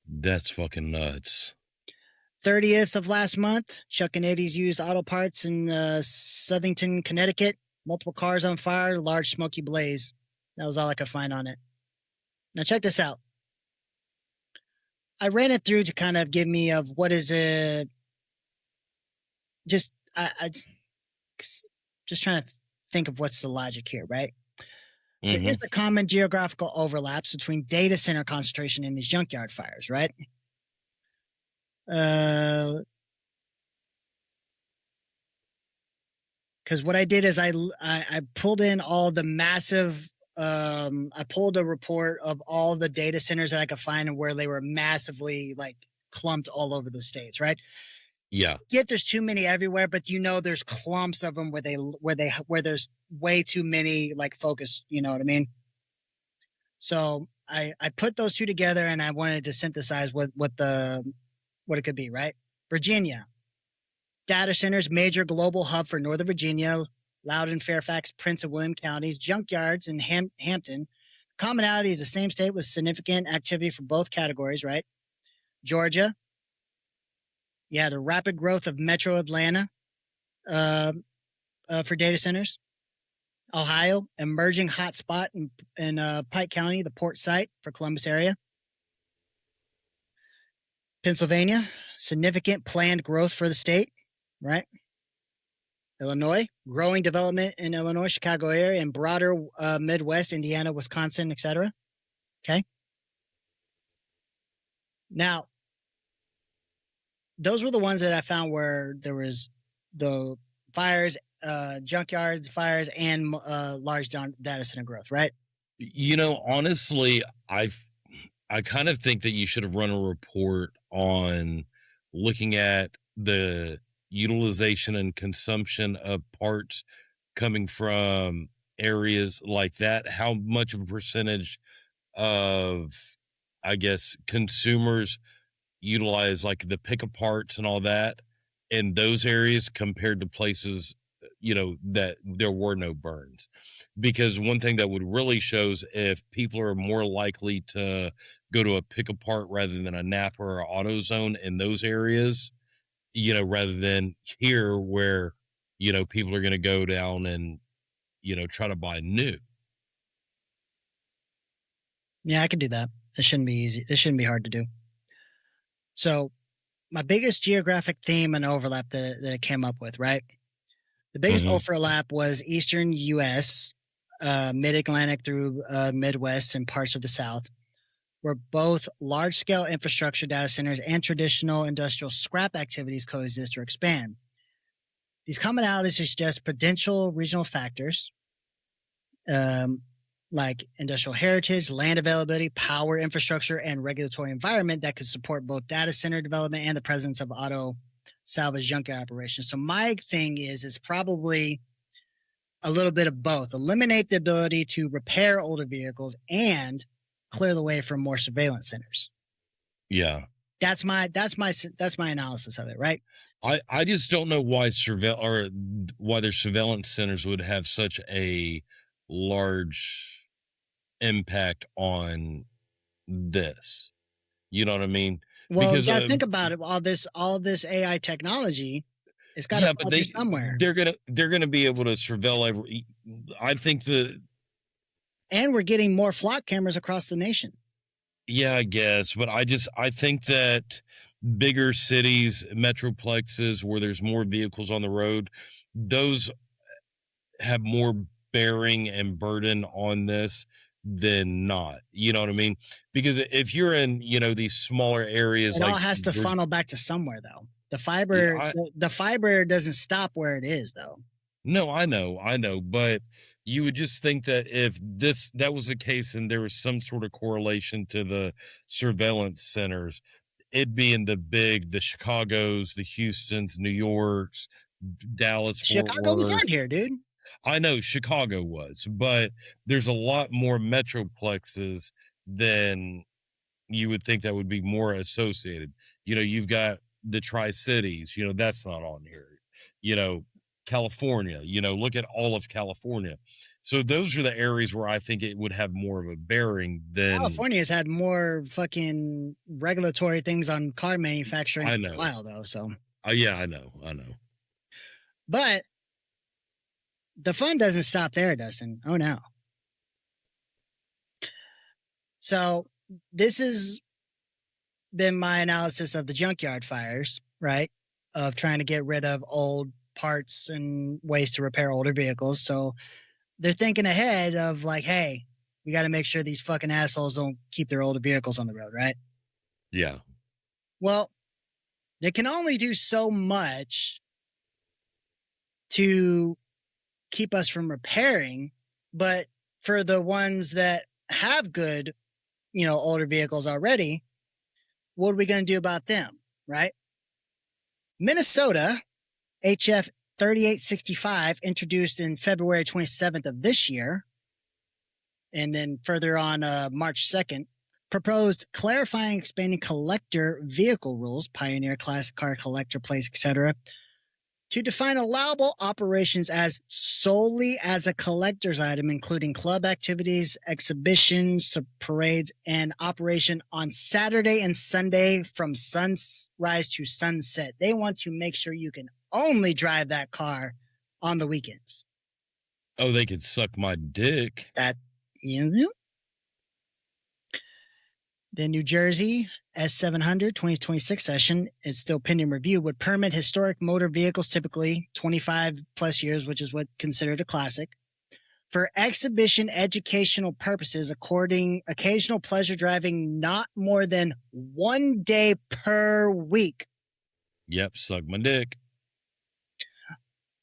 That's fucking nuts. 30th of last month, Chuck and Eddie's used auto parts in Southington, Connecticut. Multiple cars on fire, large smoky blaze. That was all I could find on it. Now check this out. I ran it through to kind of give me of what is it. Just trying to think of what's the logic here, right? So here's the common geographical overlaps between data center concentration and these junkyard fires, right? Because what I did is I pulled in all the massive I pulled a report of all the data centers that I could find and where they were massively like clumped all over the states, right? Yeah. Yet there's too many everywhere, but there's clumps of them where there's way too many like focus, you know what I mean? So I put those two together and I wanted to synthesize what it could be, right? Virginia. Data centers, major global hub for Northern Virginia, Loudoun, Fairfax, Prince and William counties, junkyards in Hampton. Commonality is the same state with significant activity for both categories, right? Georgia. Yeah, the rapid growth of Metro Atlanta for data centers. Ohio, emerging hotspot in Pike County, the port site for Columbus area. Pennsylvania, significant planned growth for the state, right? Illinois, growing development in Illinois, Chicago area, and broader Midwest, Indiana, Wisconsin, etc. Okay. Now, those were the ones that I found where there was the fires, junkyards, fires, and large data center growth, right? Honestly, I kind of think that you should have run a report on looking at the utilization and consumption of parts coming from areas like that. How much of a percentage of, I guess, consumers utilize like the pick parts and all that in those areas compared to places, that there were no burns. Because one thing that would really shows if people are more likely to go to a pick apart rather than a Napa or AutoZone in those areas, rather than here where, people are going to go down and, try to buy new. Yeah, I could do that. This shouldn't be easy. This shouldn't be hard to do. So my biggest geographic theme and overlap that it came up with, right? The biggest overlap was Eastern U.S., Mid-Atlantic through Midwest and parts of the South, where both large-scale infrastructure data centers and traditional industrial scrap activities coexist or expand. These commonalities suggest potential regional factors like industrial heritage, land availability, power infrastructure, and regulatory environment that could support both data center development and the presence of auto salvage junkyard operations. So my thing is probably a little bit of both. Eliminate the ability to repair older vehicles and clear the way for more surveillance centers. Yeah. That's my analysis of it, right? I just don't know why why their surveillance centers would have such a large impact on this. You know what I mean? Well, Because think about it. All this AI technology, it's got to but somewhere. They're gonna be able to surveil I think and we're getting more flock cameras across the nation. Yeah, I guess, but I think that bigger cities, metroplexes where there's more vehicles on the road, those have more bearing and burden on this than not. You know what I mean? Because if you're in, these smaller areas, it all has to funnel back to somewhere, though. The fiber doesn't stop where it is, though. No, I know, but you would just think that if that was the case and there was some sort of correlation to the surveillance centers, it'd be in the Chicagos, the Houstons, New Yorks, Dallas, Chicago was on here, dude. I know Chicago was, but there's a lot more metroplexes than you would think that would be more associated. You've got the Tri-Cities, that's not on here. California, look at all of California. So those are the areas where I think it would have more of a bearing than California's had more fucking regulatory things on car manufacturing I know. For a while, though. So yeah, I know. But the fun doesn't stop there, Dustin. Oh no. So this has been my analysis of the junkyard fires, right? Of trying to get rid of old parts and ways to repair older vehicles. So they're thinking ahead of like, hey, we got to make sure these fucking assholes don't keep their older vehicles on the road, right? Yeah. Well, they can only do so much to keep us from repairing, but for the ones that have good, older vehicles already, what are we going to do about them, right? Minnesota, HF 3865, introduced in February 27th of this year, and then further on March 2nd, proposed clarifying, expanding collector vehicle rules, Pioneer, Classic Car, Collector Plates, etc., to define allowable operations as solely as a collector's item, including club activities, exhibitions, parades, and operation on Saturday and Sunday from sunrise to sunset. They want to make sure you can only drive that car on the weekends. Oh, they could suck my dick. The New Jersey S700 2026 session is still pending review, would permit historic motor vehicles, typically 25 plus years, which is what considered a classic, for exhibition educational purposes, according occasional pleasure driving not more than 1 day per week. Yep, suck my dick.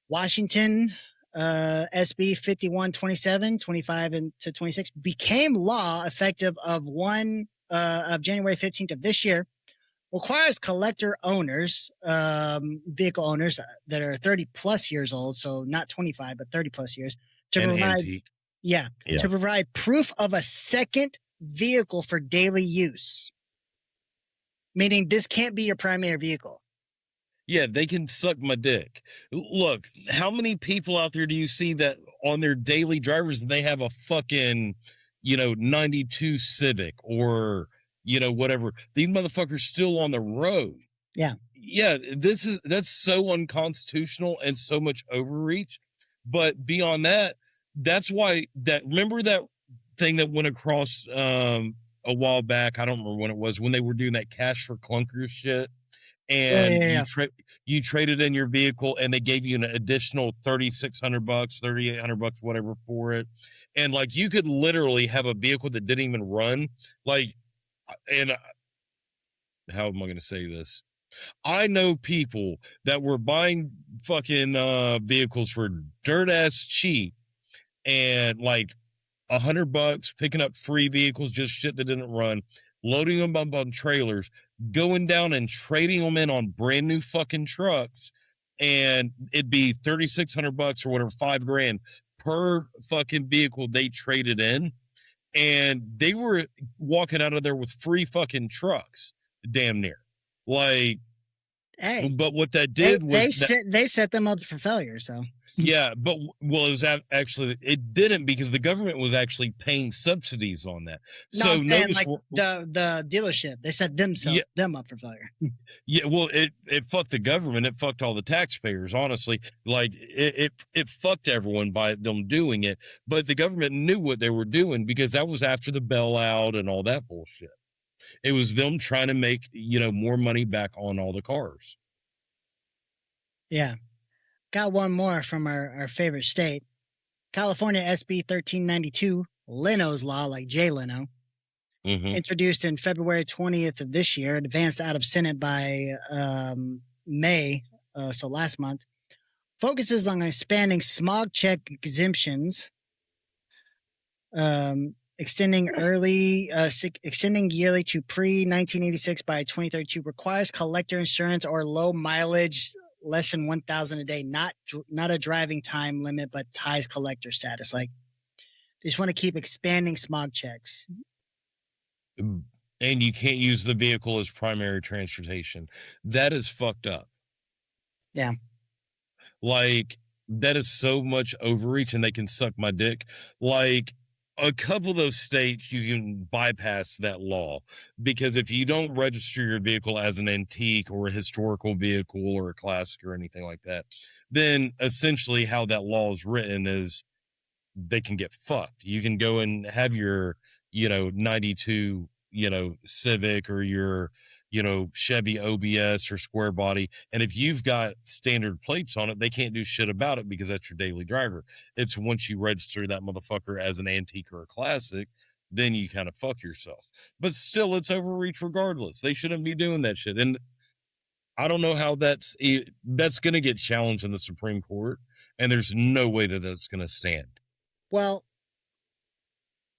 Washington, SB 5127, 25 and to 26 became law effective of January 15th of this year, requires collector owners, vehicle owners that are 30 plus years old, so not 25, but 30 plus years, to provide proof of a second vehicle for daily use. Meaning this can't be your primary vehicle. Yeah, they can suck my dick. Look, how many people out there do you see that on their daily drivers, they have a fucking, 92 Civic or, whatever. These motherfuckers still on the road. Yeah. Yeah, that's so unconstitutional and so much overreach. But beyond that, that's why remember that thing that went across a while back? I don't remember when it was, when they were doing that cash for clunkers shit. And you traded in your vehicle and they gave you an additional $3,600, $3,800, whatever for it. And like, you could literally have a vehicle that didn't even run. Like, and how am I going to say this? I know people that were buying fucking vehicles for dirt ass cheap and like $100, picking up free vehicles, just shit that didn't run, loading them up on trailers, going down and trading them in on brand new fucking trucks, and it'd be $3,600 or whatever, $5,000 per fucking vehicle they traded in, and they were walking out of there with free fucking trucks, damn near. Like, hey, but what that did was they set them up for failure. So yeah, but it was actually, it didn't, because the government was actually paying subsidies on that. So notice, like the dealership, they set them up for failure. Yeah, well, it fucked the government. It fucked all the taxpayers, honestly. Like, it fucked everyone by them doing it. But the government knew what they were doing, because that was after the bailout and all that bullshit. It was them trying to make, more money back on all the cars. Yeah. Got one more from our favorite state. California SB 1392, Leno's Law, like Jay Leno, introduced in February 20th of this year, advanced out of Senate by May, so last month, focuses on expanding smog check exemptions, extending yearly to pre-1986 by 2032, requires collector insurance or low mileage, less than 1,000 a day, not a driving time limit, but ties collector status. Like, they just want to keep expanding smog checks. And you can't use the vehicle as primary transportation. That is fucked up. Yeah. Like, that is so much overreach, and they can suck my dick. Like, a couple of those states, you can bypass that law, because if you don't register your vehicle as an antique or a historical vehicle or a classic or anything like that, then essentially how that law is written is they can get fucked. You can go and have your, 92, Civic or your, Chevy OBS or square body. And if you've got standard plates on it, they can't do shit about it, because that's your daily driver. It's once you register that motherfucker as an antique or a classic, then you kind of fuck yourself. But still, it's overreach regardless. They shouldn't be doing that shit. And I don't know how that's going to get challenged in the Supreme Court. And there's no way that that's going to stand. Well,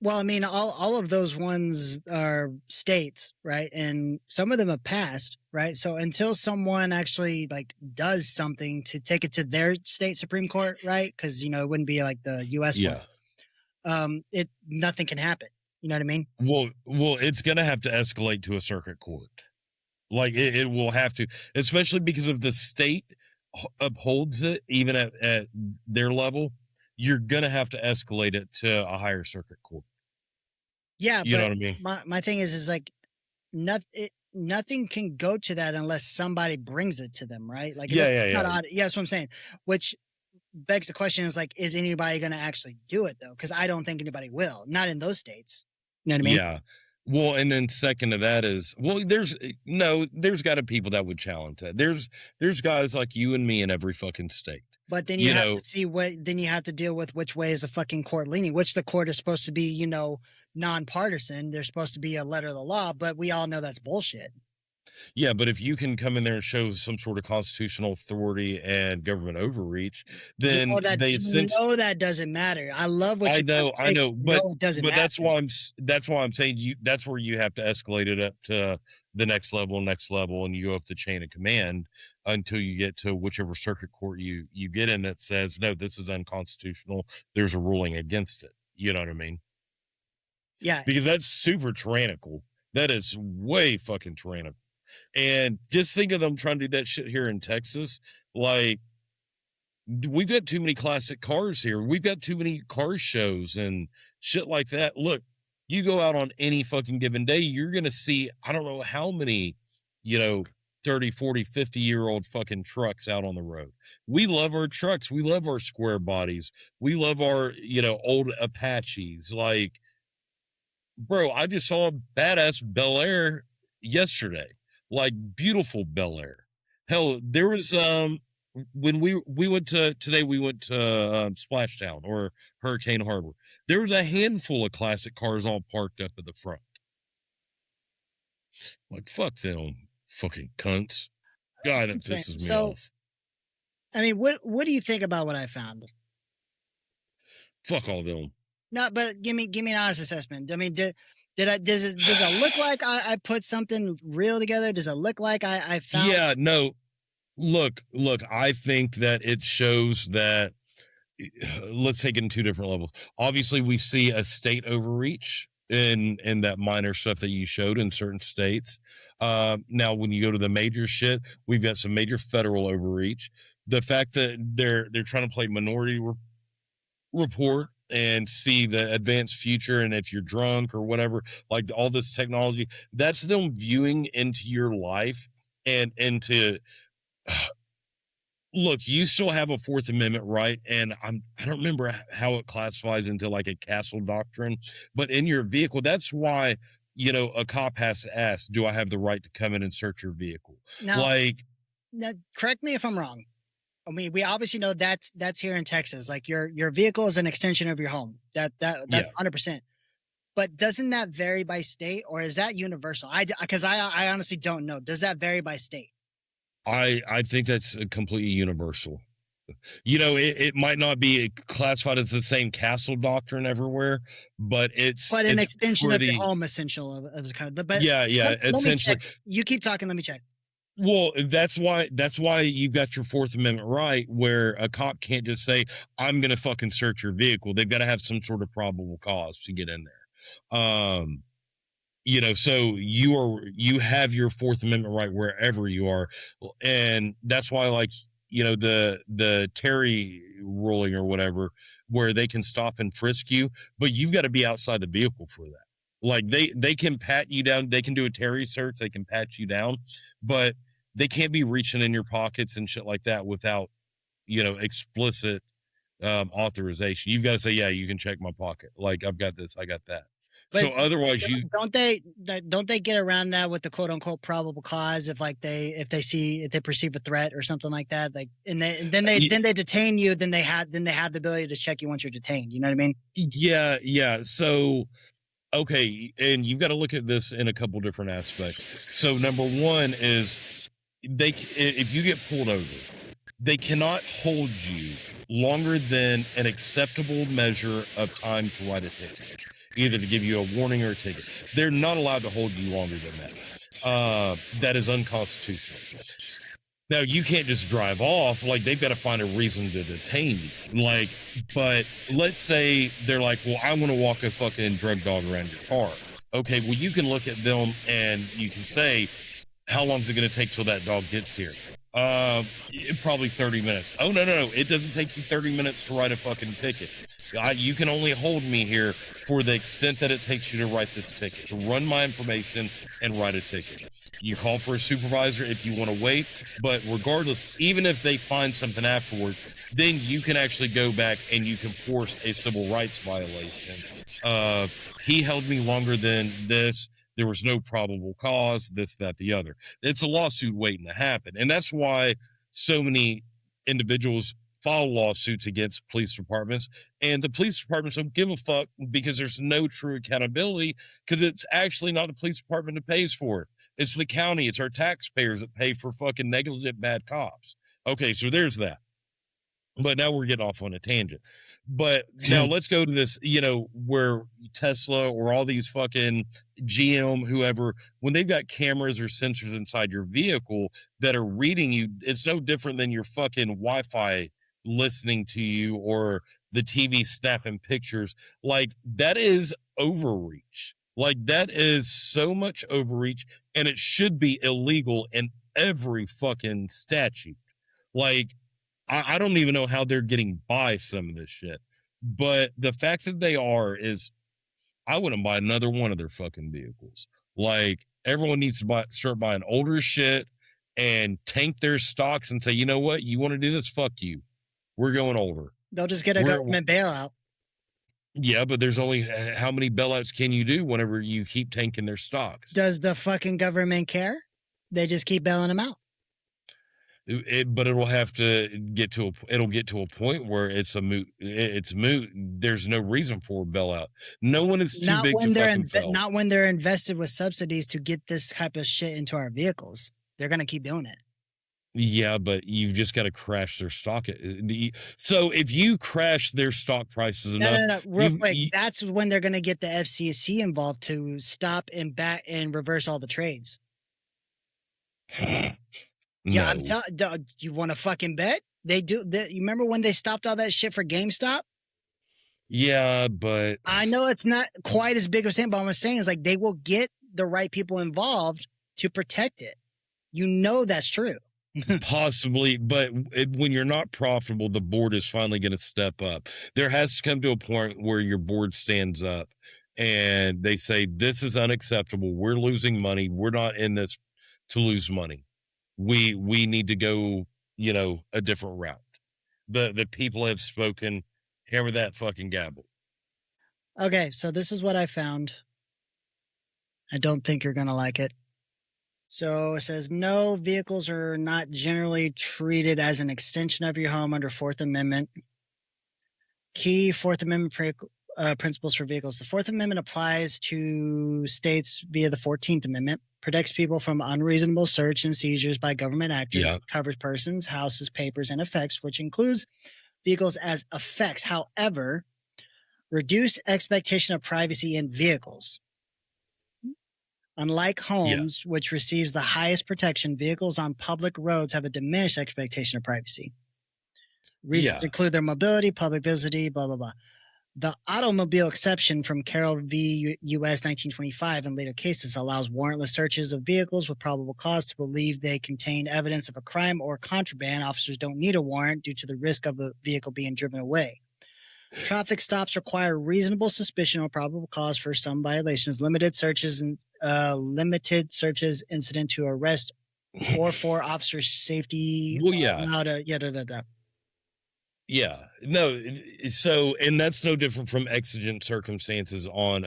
Well, I mean, all of those ones are states, right? And some of them have passed, right? So until someone actually like does something to take it to their state Supreme Court, right? Because it wouldn't be like the U.S. one. It nothing can happen. You know what I mean? Well, it's gonna have to escalate to a circuit court. Like it will have to, especially because of the state upholds it, even at their level. You're gonna have to escalate it to a higher circuit court. Yeah, You know but what I mean? my thing is like nothing can go to that unless somebody brings it to them, right? Like Yeah. not odd. Yeah, that's what I'm saying. Which begs the question is like, is anybody going to actually do it though? Because I don't think anybody will. Not in those states. You know what I mean? Yeah. Well, and then second to that is, there's got to people that would challenge that. There's guys like you and me in every fucking state. But then you have to see then you have to deal with which way is the fucking court leaning, which the court is supposed to be, nonpartisan. They're supposed to be a letter of the law, but we all know that's bullshit. Yeah, but if you can come in there and show some sort of constitutional authority and government overreach, then that doesn't matter. I love what I know, but it doesn't matter. that's why I'm saying that's where you have to escalate it up to the next level, and you go up the chain of command until you get to whichever circuit court you get in that says no, this is unconstitutional. There's a ruling against it. You know what I mean? Yeah, because that's super tyrannical. That is way fucking tyrannical. And just think of them trying to do that shit here in Texas. Like, we've got too many classic cars here. We've got too many car shows and shit like that. Look, you go out on any fucking given day, you're going to see, I don't know how many, 30, 40, 50-year-old fucking trucks out on the road. We love our trucks. We love our square bodies. We love our, old Apaches. Like, bro, I just saw a badass Bel Air yesterday. Like, beautiful Bel Air. Hell, there was when we went to Splashdown or Hurricane Harbor. There was a handful of classic cars all parked up at the front. Like, fuck them fucking cunts. God, it pisses me off. I mean, what do you think about what I found? Fuck all them. No, but give me an honest assessment. I mean, does it look like I put something real together? Does it look like I found? Yeah, no. Look, I think that it shows that, let's take it in two different levels. Obviously, we see a state overreach in that minor stuff that you showed in certain states. Now, when you go to the major shit, we've got some major federal overreach. The fact that they're trying to play Minority Report and see the advanced future, and if you're drunk or whatever, like all this technology, that's them viewing into your life and into look, you still have a Fourth Amendment right, and I don't remember how it classifies into like a castle doctrine, but in your vehicle, that's why a cop has to ask, do I have the right to come in and search your vehicle? Now, correct me if I'm wrong. I mean, we obviously know that's here in Texas. Like your vehicle is an extension of your home. That's 100%. But doesn't that vary by state, or is that universal? Because I honestly don't know. Does that vary by state? I think that's completely universal. It might not be classified as the same castle doctrine everywhere, but it's an extension of your home, essential of kind of. But yeah, essentially. You keep talking. Let me check. Well, that's why you've got your Fourth Amendment right, where a cop can't just say, I'm going to fucking search your vehicle. They've got to have some sort of probable cause to get in there. So you have your Fourth Amendment right wherever you are. And that's why, like, the Terry ruling or whatever, where they can stop and frisk you, but you've got to be outside the vehicle for that. Like they can pat you down. They can do a Terry search. They can pat you down, but they can't be reaching in your pockets and shit like that without, explicit authorization. You've got to say, yeah, you can check my pocket. Like, I've got this, I got that. But so otherwise don't they get around that with the quote unquote probable cause if they perceive a threat or something like that, like then they detain you, then they have the ability to check you once you're detained. You know what I mean? Yeah. So okay, and you've got to look at this in a couple different aspects. So number one is if you get pulled over, they cannot hold you longer than an acceptable measure of time to write a ticket. either to give you a warning or a ticket. They're not allowed to hold you longer than that. That is unconstitutional. Now, you can't just drive off. Like, they've got to find a reason to detain you. Like, but let's say they're like, well, I want to walk a fucking drug dog around your car. Okay, well, you can look at them and you can say, how long is it going to take till that dog gets here? Probably 30 minutes. Oh, no. It doesn't take you 30 minutes to write a fucking ticket. You can only hold me here for the extent that it takes you to write this ticket, to run my information and write a ticket. You call for a supervisor if you want to wait, but regardless, even if they find something afterwards, then you can actually go back and you can force a civil rights violation. He held me longer than this. There was no probable cause, this, that, the other. It's a lawsuit waiting to happen. And that's why so many individuals file lawsuits against police departments, and the police departments don't give a fuck because there's no true accountability, because it's actually not the police department that pays for it. It's the county. It's our taxpayers that pay for fucking negligent bad cops. Okay, so there's that. But now we're getting off on a tangent. But now let's go to this, where Tesla or all these fucking GM, whoever, when they've got cameras or sensors inside your vehicle that are reading you, it's no different than your fucking Wi-Fi listening to you or the TV snapping pictures. Like, that is overreach. Like, that is so much overreach, and it should be illegal in every fucking statute. Like, I don't even know how they're getting by some of this shit. But the fact that they are is, I wouldn't buy another one of their fucking vehicles. Like, everyone needs to start buying older shit and tank their stocks and say, you know what? You want to do this? Fuck you. We're going older. They'll just get a government bailout. Yeah, but there's only, how many bailouts can you do whenever you keep tanking their stocks? Does the fucking government care? They just keep bailing them out. But it'll have to get to a point where it's moot. There's no reason for a bailout. No one is too big to fucking fail. Not when they're invested with subsidies to get this type of shit into our vehicles. They're going to keep doing it. Yeah, but you've just got to crash their stock. So if you crash their stock prices enough, real quick, that's when they're going to get the FCC involved to stop and back and reverse all the trades. Yeah, I'm telling you, want to fucking bet? They do. You remember when they stopped all that shit for GameStop? Yeah, but I know it's not quite as big of a thing, but what I'm saying is, like, they will get the right people involved to protect it. You know that's true. Possibly, but when you're not profitable, the board is finally going to step up. There has to come to a point where your board stands up and they say, this is unacceptable. We're losing money. We're not in this to lose money. We need to go, a different route. The people have spoken. Hammer that fucking gavel. Okay, so this is what I found. I don't think you're going to like it. So it says, no, vehicles are not generally treated as an extension of your home under Fourth Amendment. Key Fourth Amendment principles for vehicles. The Fourth Amendment applies to states via the 14th Amendment, protects people from unreasonable search and seizures by government actors, covers persons, houses, papers, and effects, which includes vehicles as effects. However, reduced expectation of privacy in vehicles. Unlike homes, which receives the highest protection, vehicles on public roads have a diminished expectation of privacy. Reasons include their mobility, public visibility, blah, blah, blah. The automobile exception from Carroll v. U.S. 1925 and later cases allows warrantless searches of vehicles with probable cause to believe they contain evidence of a crime or contraband. Officers don't need a warrant due to the risk of a vehicle being driven away. Traffic stops require reasonable suspicion or probable cause for some violations. Limited searches incident to arrest or for officer safety. Yeah, no. So, and that's no different from exigent circumstances on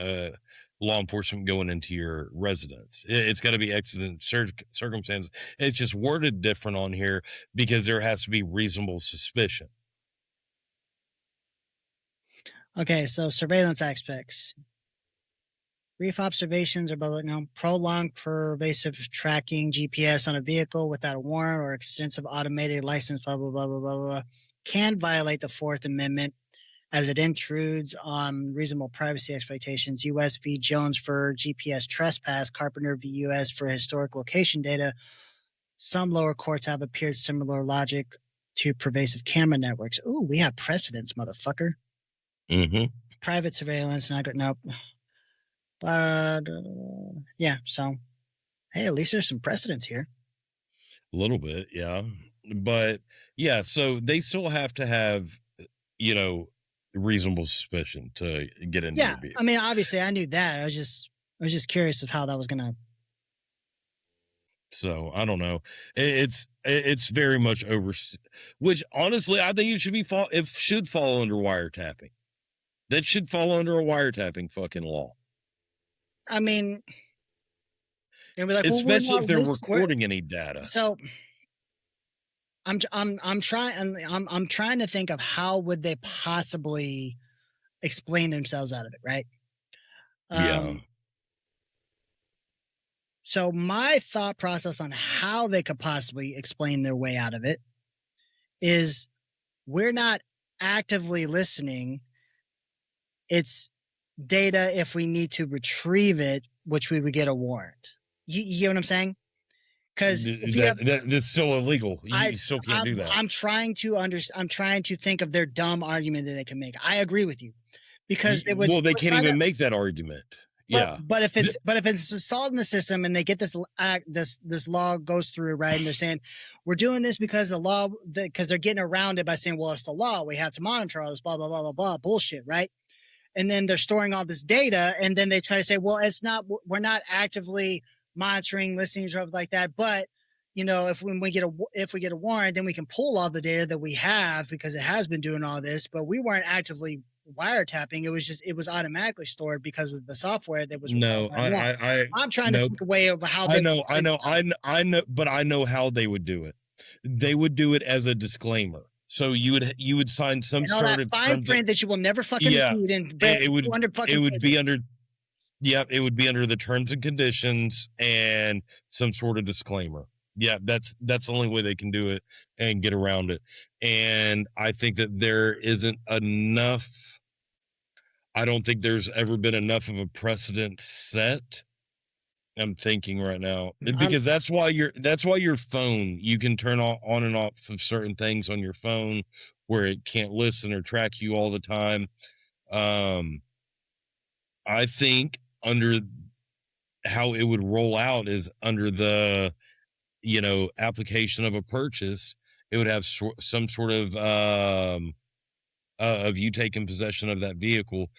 law enforcement going into your residence. It's got to be exigent circumstances. It's just worded different on here because there has to be reasonable suspicion. Okay, so surveillance aspects. Brief observations about prolonged pervasive tracking GPS on a vehicle without a warrant or extensive automated license, blah, blah, blah, blah, blah, blah, can violate the Fourth Amendment. as it intrudes on reasonable privacy expectations. U.S. v. Jones for GPS trespass, Carpenter v. U.S. for historic location data. Some lower courts have appeared similar logic to pervasive camera networks. Ooh, we have precedents, motherfucker. Mm-hmm. Private surveillance, nope. But yeah, so hey, at least there's some precedents here. A little bit, yeah. But yeah, so they still have to have, you know, reasonable suspicion to get into Yeah, your vehicle. I mean, obviously, I knew that. I was just curious of how that was gonna. So I don't know. It's very much over. Which honestly, I think it should fall under wiretapping. That should fall under a wiretapping fucking law. I mean, they'll be like, well, Especially if they're recording any data. So I'm trying to think of how would they possibly explain themselves out of it, right? Yeah. So my thought process on how they could possibly explain their way out of it is we're not actively listening. It's data if we need to retrieve it, which we would get a warrant. You get what I'm saying? Because that's still illegal. You still can't do that. I'm trying to think of their dumb argument that they can make. I agree with you because they would. Well, they can't even make that argument. Yeah, but if it's installed in the system and they get this law goes through, right, and they're saying we're doing this because because they're getting around it by saying, well, it's the law, we have to monitor all this, blah blah blah blah blah bullshit, right? And then they're storing all this data, and then they try to say, well, it's not, we're not actively monitoring, listening, stuff like that, but you know, if we get a warrant, then we can pull all the data that we have because it has been doing all this, but we weren't actively wiretapping. It was automatically stored because of the software that was. No, I'm trying to think a way of how they. I know, but I know how they would do it. They would do it as a disclaimer. So you would sign some sort of fine print that you will never fucking read, and it would be under the terms and conditions and some sort of disclaimer. Yeah, that's the only way they can do it and get around it. And I think that there isn't enough. I don't think there's ever been enough of a precedent set. I'm thinking right now because that's why your phone, you can turn on and off of certain things on your phone where it can't listen or track you all the time. I think under how it would roll out is under the, application of a purchase, it would have some sort of you taking possession of that vehicle.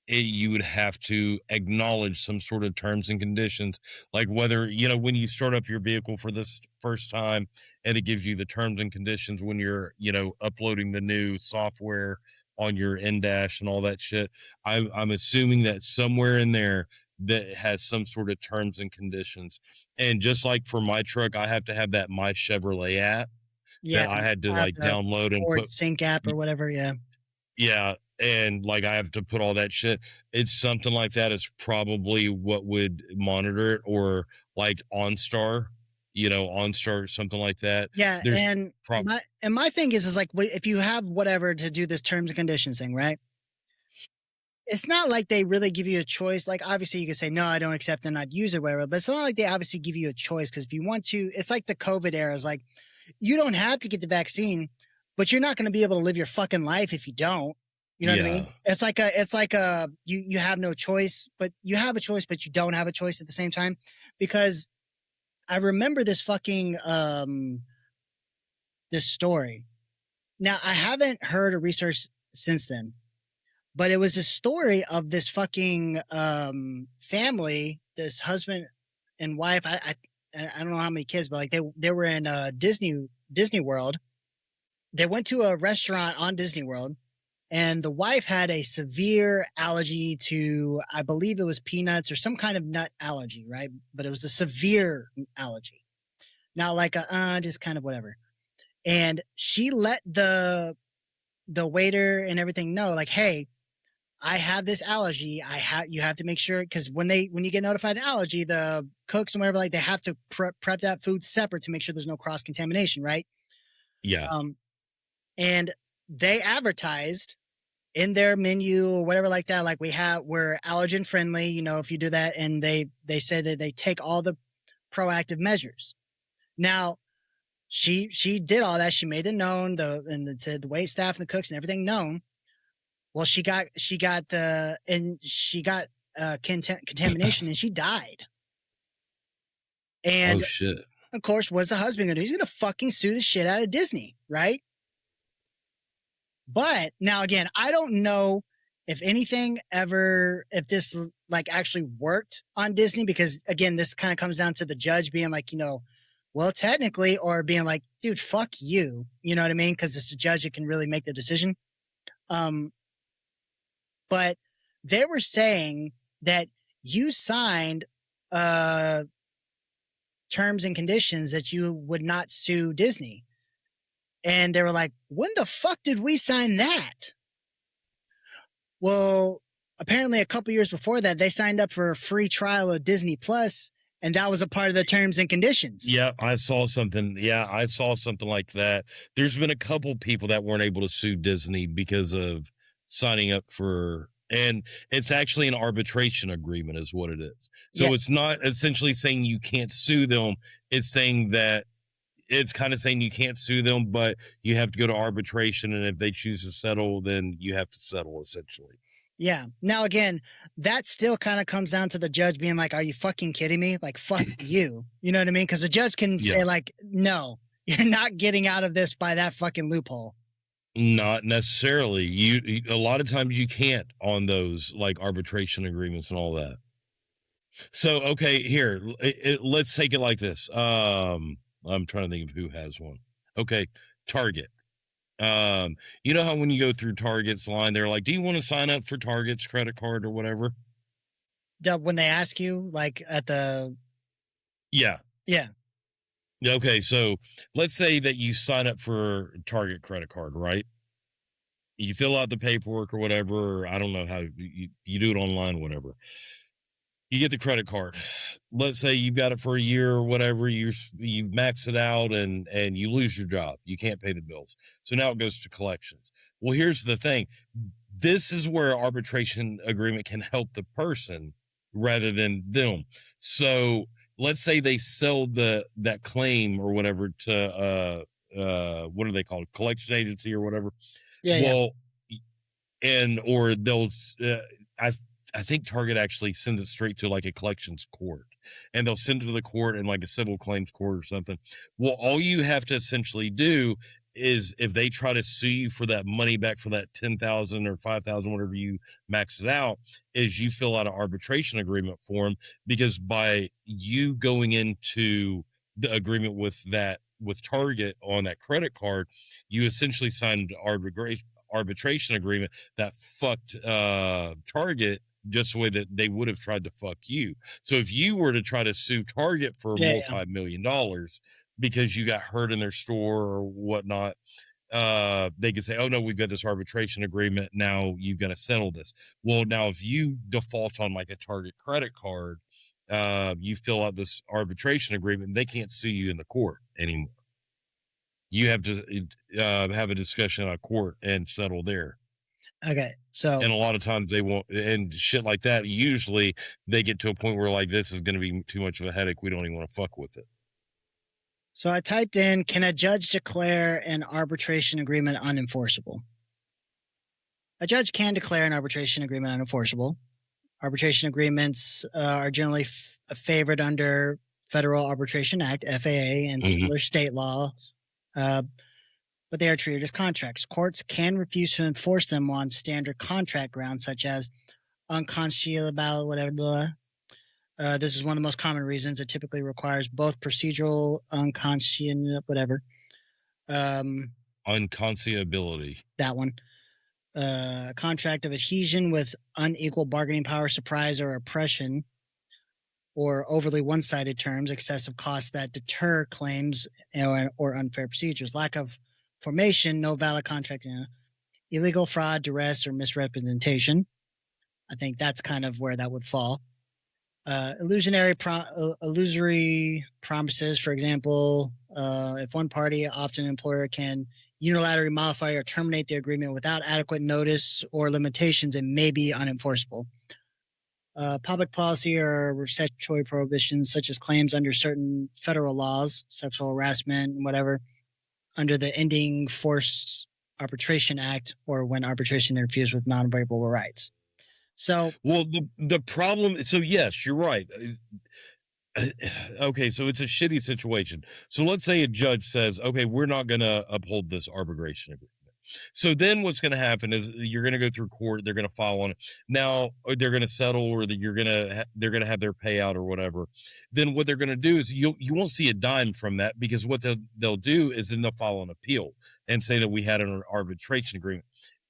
You would have to acknowledge some sort of terms and conditions, like whether, when you start up your vehicle for this first time and it gives you the terms and conditions when you're, uploading the new software on your in-dash and all that shit. I'm assuming that somewhere in there that has some sort of terms and conditions. And just like for my truck, I have to have that My Chevrolet app that I had to download and put sync app or whatever. Yeah. Yeah. And I have to put all that shit. It's something like that is probably what would monitor it, or OnStar, OnStar, something like that. Yeah. And my thing is if you have whatever to do this terms and conditions thing, right? It's not like they really give you a choice. Obviously you can say, no, I don't accept and not use it, whatever, but it's not like they obviously give you a choice. Cause if you want to, it's like the COVID era is you don't have to get the vaccine, but you're not going to be able to live your fucking life if you don't. You know what I mean? It's like you have no choice, but you have a choice, but you don't have a choice at the same time. Because I remember this fucking, this story. Now I haven't heard or researched since then, but it was a story of this fucking, family, this husband and wife. I don't know how many kids, but they were in Disney World. They went to a restaurant on Disney World. And the wife had a severe allergy to, I believe it was peanuts or some kind of nut allergy, right? But it was a severe allergy. Not just kind of whatever. And she let the waiter and everything know, hey, I have this allergy. You have to make sure, because when you get notified of allergy, the cooks and whatever, they have to prep that food separate to make sure there's no cross contamination, right? Yeah. And they advertised in their menu or whatever like that. Like we're allergen friendly, you know, if you do that, and they say that they take all the proactive measures. Now, she did all that. She made it known, the wait staff and the cooks and everything known. Well, she got contamination and she died. And Oh shit. of course, what's the husband gonna do? He's gonna fucking sue the shit out of Disney, right? But now again, I don't know if this like actually worked on Disney, because again, this kind of comes down to the judge being like, you know, well, technically, or being like, dude, fuck you. You know what I mean? Because it's the judge that can really make the decision. But they were saying that you signed terms and conditions that you would not sue Disney. And they were like, when the fuck did we sign that? Well, apparently a couple years before that, they signed up for a free trial of Disney Plus, and that was a part of the terms and conditions. Yeah, I saw something. Yeah, I saw something like that. There's been a couple people that weren't able to sue Disney because of signing up for, and it's actually an arbitration agreement is what it is. So Yeah. it's not essentially saying you can't sue them. It's saying that it's kind of saying you can't sue them, but you have to go to arbitration. And if they choose to settle, then you have to settle essentially. Yeah. Now, again, that still kind of comes down to the judge being like, are you fucking kidding me? Like, fuck you. You know what I mean? Because the judge can say like, no, you're not getting out of this by that fucking loophole. Not necessarily. You a lot of times you can't on those like arbitration agreements and all that. So, okay, here, let's take it like this. I'm trying to think of who has one. Okay, Target. You know how when you go through Target's line, they're like, do you want to sign up for Target's credit card or whatever? When they ask you, like at the. Yeah. Yeah. Okay, so let's say that you sign up for Target credit card, right? You fill out the paperwork or whatever. Or I don't know how you do it online, whatever. You get the credit card. Let's say you've got it for a year or whatever. You max it out and you lose your job. You can't pay the bills. So now it goes to collections. Well, here's the thing. This is where arbitration agreement can help the person rather than them. So let's say they sell that claim or whatever to what are they called? Collection agency or whatever. Yeah. Well, or they'll I think Target actually sends it straight to like a collections court, and they'll send it to the court in like a civil claims court or something. Well, all you have to essentially do is if they try to sue you for that money back for that 10,000 or 5,000, whatever you max it out, is you fill out an arbitration agreement for them, because by you going into the agreement with Target on that credit card, you essentially signed an arbitration agreement that fucked Target just the way that they would have tried to fuck you. So if you were to try to sue Target for multi-million dollars because you got hurt in their store or whatnot, they could say, oh no, we've got this arbitration agreement, now you've got to settle this. Well, now if you default on like a Target credit card, you fill out this arbitration agreement, they can't sue you in the court anymore. You have to have a discussion on court and settle there. Okay, so. And a lot of times they won't, and shit like that. Usually they get to a point where like, this is going to be too much of a headache. We don't even want to fuck with it. So I typed in, can a judge declare an arbitration agreement unenforceable? A judge can declare an arbitration agreement unenforceable. Arbitration agreements are generally favored under Federal Arbitration Act, FAA, and similar state laws. But they are treated as contracts. Courts can refuse to enforce them on standard contract grounds, such as unconscionable, whatever. This is one of the most common reasons. It typically requires both procedural whatever. Unconscionability. That one. Contract of adhesion with unequal bargaining power, surprise, or oppression, or overly one-sided terms, excessive costs that deter claims, or unfair procedures, lack of formation, no valid contract, illegal fraud, duress, or misrepresentation. I think that's kind of where that would fall. Illusory promises, for example, if one party, often an employer, can unilaterally modify or terminate the agreement without adequate notice or limitations, it may be unenforceable. Public policy or statutory prohibitions, such as claims under certain federal laws, sexual harassment, whatever, under the Ending Force Arbitration Act, or when arbitration interferes with non-variable rights. So, well, the problem. So yes, you're right. Okay, so it's a shitty situation. So let's say a judge says, "Okay, we're not going to uphold this arbitration agreement." So then what's going to happen is you're going to go through court. They're going to file on it. Now, or they're going to settle, or that they're going to have their payout or whatever. Then what they're going to do is you won't see a dime from that, because what they'll do is then they'll file an appeal and say that we had an arbitration agreement.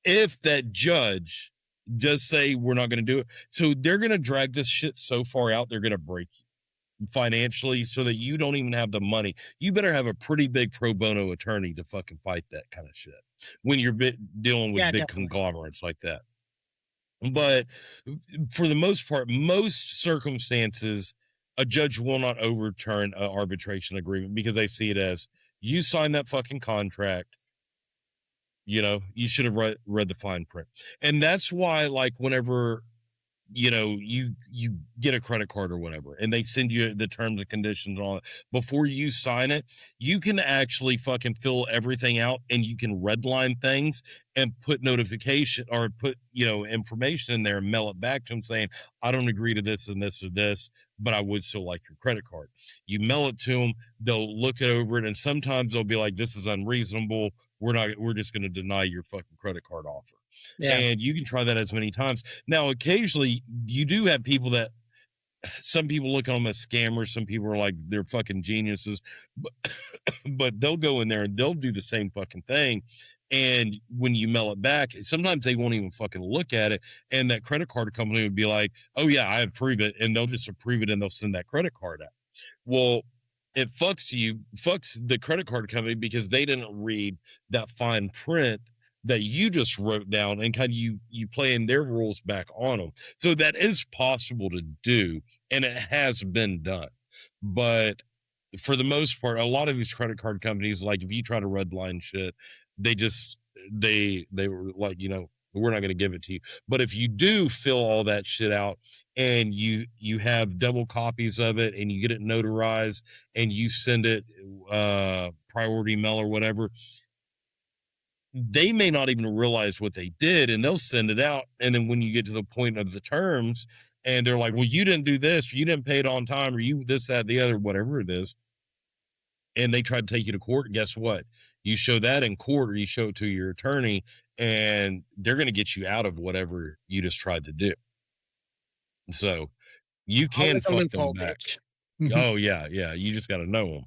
If that judge does say we're not going to do it, so they're going to drag this shit so far out, they're going to break you financially, so that you don't even have the money. You better have a pretty big pro bono attorney to fucking fight that kind of shit when you're dealing with big definitely. conglomerates like that. But for the most part, most circumstances, a judge will not overturn an arbitration agreement, because they see it as, you signed that fucking contract. You should have read the fine print. And that's why, like, whenever you get a credit card or whatever, and they send you the terms and conditions on it, before you sign it, you can actually fucking fill everything out, and you can redline things and put notification, or put information in there, and mail it back to them saying, I don't agree to this and this or this, but I would still like your credit card. You mail it to them, they'll look over it, and sometimes they'll be like, this is unreasonable, we're just going to deny your fucking credit card offer. Yeah. And you can try that as many times. Now, occasionally you do have people that, some people look at them as scammers. Some people are like, they're fucking geniuses, but they'll go in there and they'll do the same fucking thing. And when you mail it back, sometimes they won't even fucking look at it. And that credit card company would be like, oh yeah, I approve it. And they'll just approve it, and they'll send that credit card out. Well, it fucks the credit card company, because they didn't read that fine print that you just wrote down, and kind of you playing their rules back on them. So that is possible to do, and it has been done. But for the most part, a lot of these credit card companies, like, if you try to redline shit, they were like, we're not going to give it to you. But if you do fill all that shit out, and you have double copies of it, and you get it notarized, and you send it priority mail or whatever, they may not even realize what they did, and they'll send it out. And then when you get to the point of the terms, and they're like, well, you didn't do this, or you didn't pay it on time, or you this, that, the other, whatever it is, and they try to take you to court, and guess what? You show that in court, or you show it to your attorney, and they're going to get you out of whatever you just tried to do. So you can always a fuck loophole, them back. bitch. Oh yeah. You just got to know them.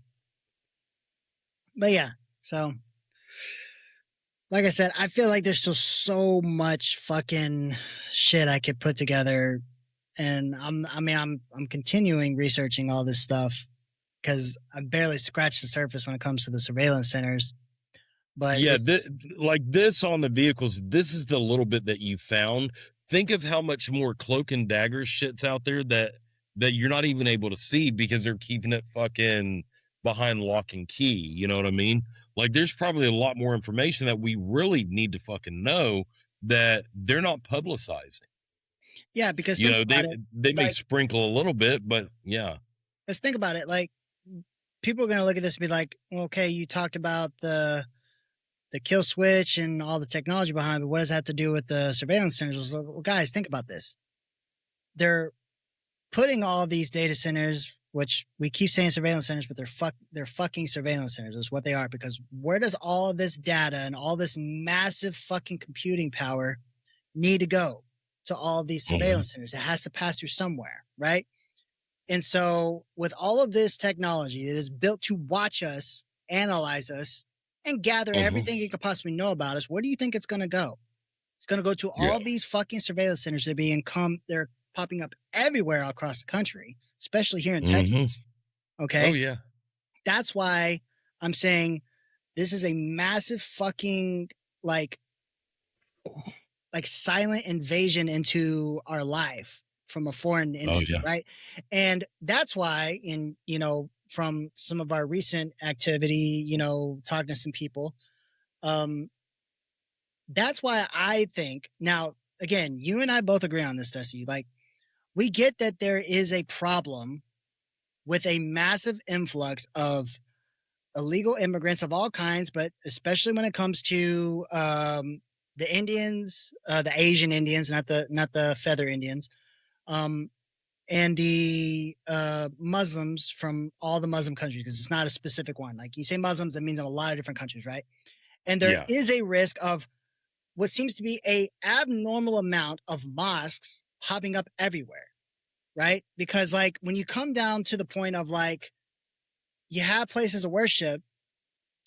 But yeah, so like I said, I feel like there's still so much fucking shit I could put together, and I'm continuing researching all this stuff, because I've barely scratched the surface when it comes to the surveillance centers. But yeah, this on the vehicles, this is the little bit that you found. Think of how much more cloak and dagger shit's out there that you're not even able to see, because they're keeping it fucking behind lock and key. You know what I mean? Like, there's probably a lot more information that we really need to fucking know that they're not publicizing. Yeah, because they may sprinkle a little bit, but yeah. Let's think about it. Like, people are going to look at this and be like, well, okay, you talked about the kill switch and all the technology behind it. What does that have to do with the surveillance centers? Well, guys, think about this. They're putting all these data centers, which we keep saying surveillance centers, but they're fucking surveillance centers is what they are. Because where does all of this data and all this massive fucking computing power need to go to all these surveillance centers? It has to pass through somewhere, right? And so with all of this technology that is built to watch us, analyze us, and gather everything it could possibly know about us, where do you think it's going to go? It's going to go to all these fucking surveillance centers that they're popping up everywhere across the country, especially here in Texas. Okay. Oh yeah. That's why I'm saying this is a massive fucking like silent invasion into our life from a foreign entity, right? And that's why from some of our recent activity, talking to some people, That's why I think now, again, you and I both agree on this, Dusty. Like, we get that there is a problem with a massive influx of illegal immigrants of all kinds, but especially when it comes to the Indians, the Asian Indians, not the feather Indians, and the Muslims from all the Muslim countries, because it's not a specific one. Like you say Muslims, that means in a lot of different countries, right? And there Yeah. is a risk of what seems to be a abnormal amount of mosques popping up everywhere, right? Because like when you come down to the point of like you have places of worship,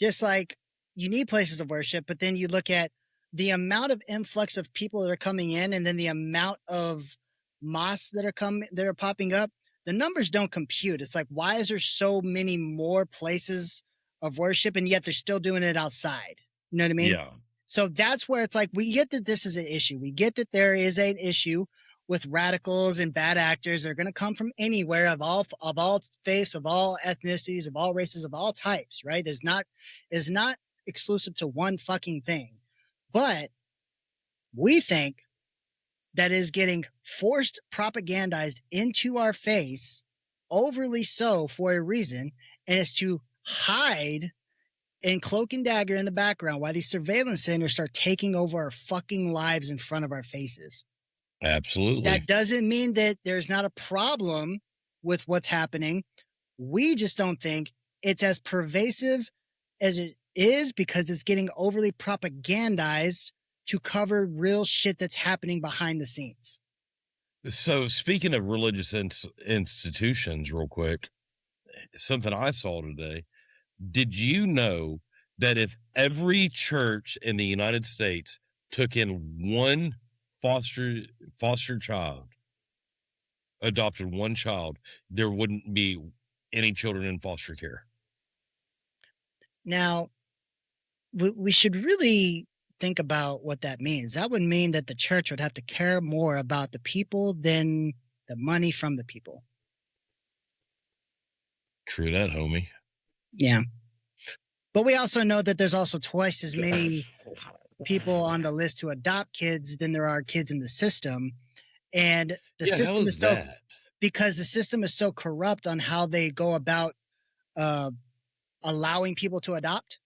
just like you need places of worship, but then you look at the amount of influx of people that are coming in and then the amount of mosques that are popping up, the numbers don't compute. It's like, why is there so many more places of worship and yet they're still doing it outside? You know what I mean? Yeah. So that's where it's like, we get that this is an issue. We get that there is an issue with radicals and bad actors that are going to come from anywhere of all faiths, of all ethnicities, of all races, of all types, right? Is not exclusive to one fucking thing. But we think that is getting forced propagandized into our face, overly so for a reason, and it's to hide and cloak and dagger in the background while these surveillance centers start taking over our fucking lives in front of our faces. Absolutely. That doesn't mean that there's not a problem with what's happening. We just don't think it's as pervasive as it is because it's getting overly propagandized to cover real shit that's happening behind the scenes. So speaking of religious institutions, real quick, something I saw today. Did you know that if every church in the United States took in one foster child, adopted one child, there wouldn't be any children in foster care? Now, we should really think about what that means. That would mean that the church would have to care more about the people than the money from the people. True that, homie. Yeah. But we also know that there's also twice as many people on the list to adopt kids than there are kids in the system. And the Yeah, how system is is so that? because the system is so corrupt on how they go about allowing people to adopt,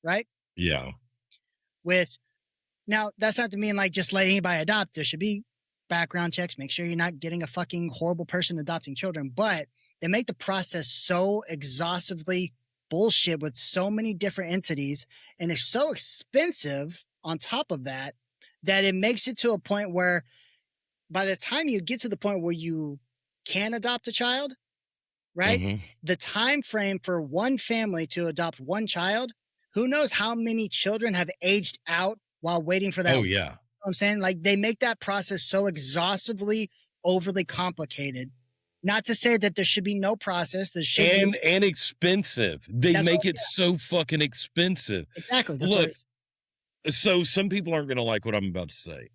right? Yeah. With now, that's not to mean like just let anybody adopt. There should be background checks. Make sure you're not getting a fucking horrible person adopting children. But they make the process so exhaustively bullshit with so many different entities, and it's so expensive on top of that that it makes it to a point where by the time you get to the point where you can adopt a child, right? Mhm. The time frame for one family to adopt one child, who knows how many children have aged out while waiting for that. Oh, You know yeah. what I'm saying? Like they make that process so exhaustively overly complicated. Not to say that there should be no process. There should be And expensive. They That's make what- it so fucking expensive. exactly. That's Look, what so some people aren't going to like what I'm about to say.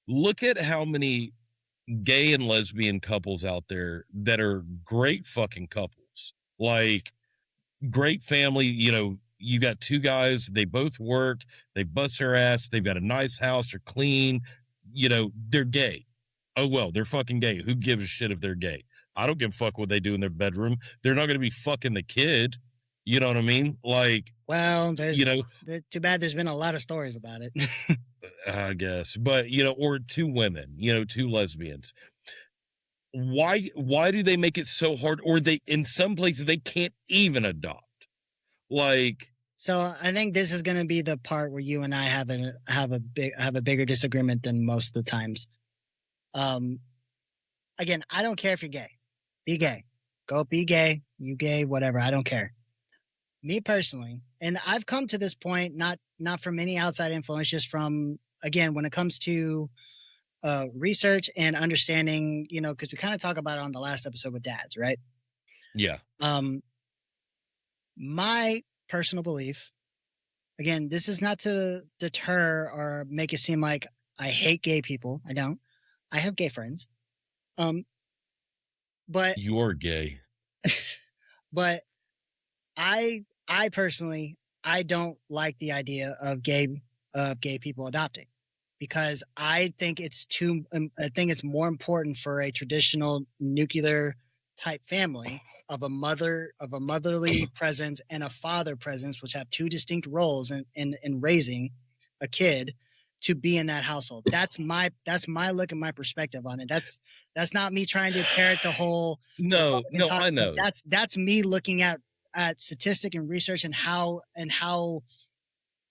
Look at how many gay and lesbian couples out there that are great fucking couples. Like great family, you got two guys, they both work, they bust their ass, they've got a nice house, they're clean, they're gay. Oh well, they're fucking gay. Who gives a shit if they're gay? I don't give a fuck what they do in their bedroom. They're not going to be fucking the kid. You know what I mean? Like, well, there's you too bad there's been a lot of stories about it. I guess, but or two women, two lesbians. Why do they make it so hard? Or they, in some places, they can't even adopt. Like, So I think this is going to be the part where you and I have a bigger disagreement than most of the times. Again, I don't care if you're gay. Be gay. Go be gay. You gay, whatever. I don't care. Me personally, and I've come to this point not from any outside influence, just from, again, when it comes to research and understanding, because we kind of talk about it on the last episode with dads, right? yeah. My personal belief, again, this is not to deter or make it seem like I hate gay people. I don't. I have gay friends. But You're gay. but I personally I don't like the idea of gay people adopting, because I think I think it's more important for a traditional nuclear type family of a motherly presence and a father presence, which have two distinct roles in raising a kid, to be in that household. That's my look and my perspective on it. That's not me trying to parrot the whole No, Republican no, talk. I know. That's me looking at statistic and research and how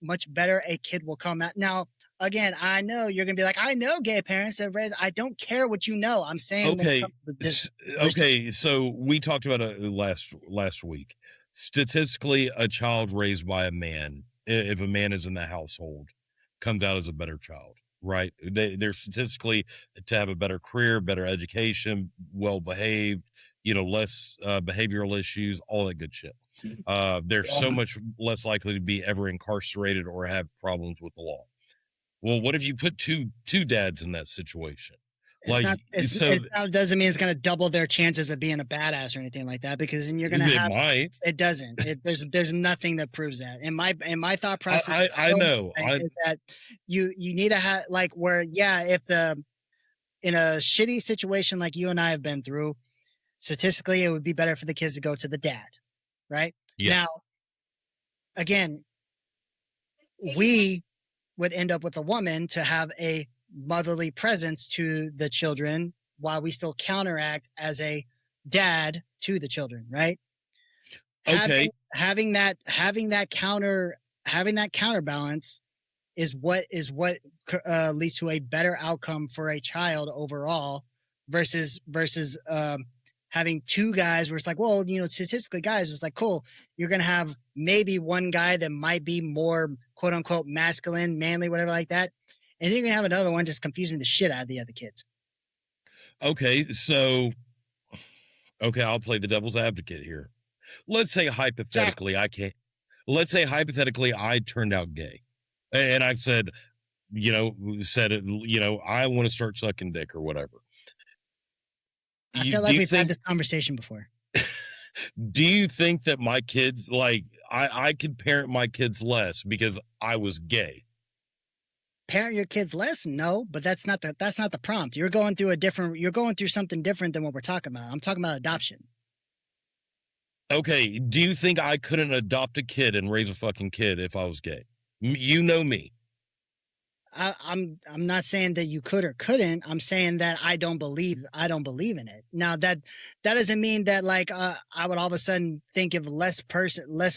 much better a kid will come out. Now, again, I know you're gonna be like, I know gay parents have raised. I don't care what you know. I'm saying when it Okay, comes to this, okay. So we talked about it last week. Statistically, a child raised by a man, if a man is in the household, comes out as a better child, right? They're statistically to have a better career, better education, well behaved, less behavioral issues, all that good shit. They're so much less likely to be ever incarcerated or have problems with the law. Well, what if you put two dads in that situation? it doesn't mean it's going to double their chances of being a badass or anything like that, because then you're going to have. Might. It doesn't. There's nothing that proves that. In my thought process, I know is that you need to have, like, where, yeah, if in a shitty situation like you and I have been through, statistically, it would be better for the kids to go to the dad, right? Yeah. Now, again, we would end up with a woman to have a motherly presence to the children, while we still counteract as a dad to the children, right? Okay. Having that counterbalance is what leads to a better outcome for a child overall, versus having two guys where it's like, well, statistically, guys, it's like, cool, you're going to have maybe one guy that might be more quote unquote masculine, manly, whatever like that. And then you're going to have another one just confusing the shit out of the other kids. Okay. So, I'll play the devil's advocate here. Let's say hypothetically, I turned out gay, and I said, I want to start sucking dick or whatever. I feel like we've had this conversation before. Do you think that my kids, like, I could parent my kids less because I was gay? Parent your kids less? No, but that's not the prompt. You're going through something different than what we're talking about. I'm talking about adoption. Okay. Do you think I couldn't adopt a kid and raise a fucking kid if I was gay? You know me. I'm not saying that you could or couldn't. I'm saying that I don't believe in it. Now that doesn't mean that, like, I would all of a sudden think of less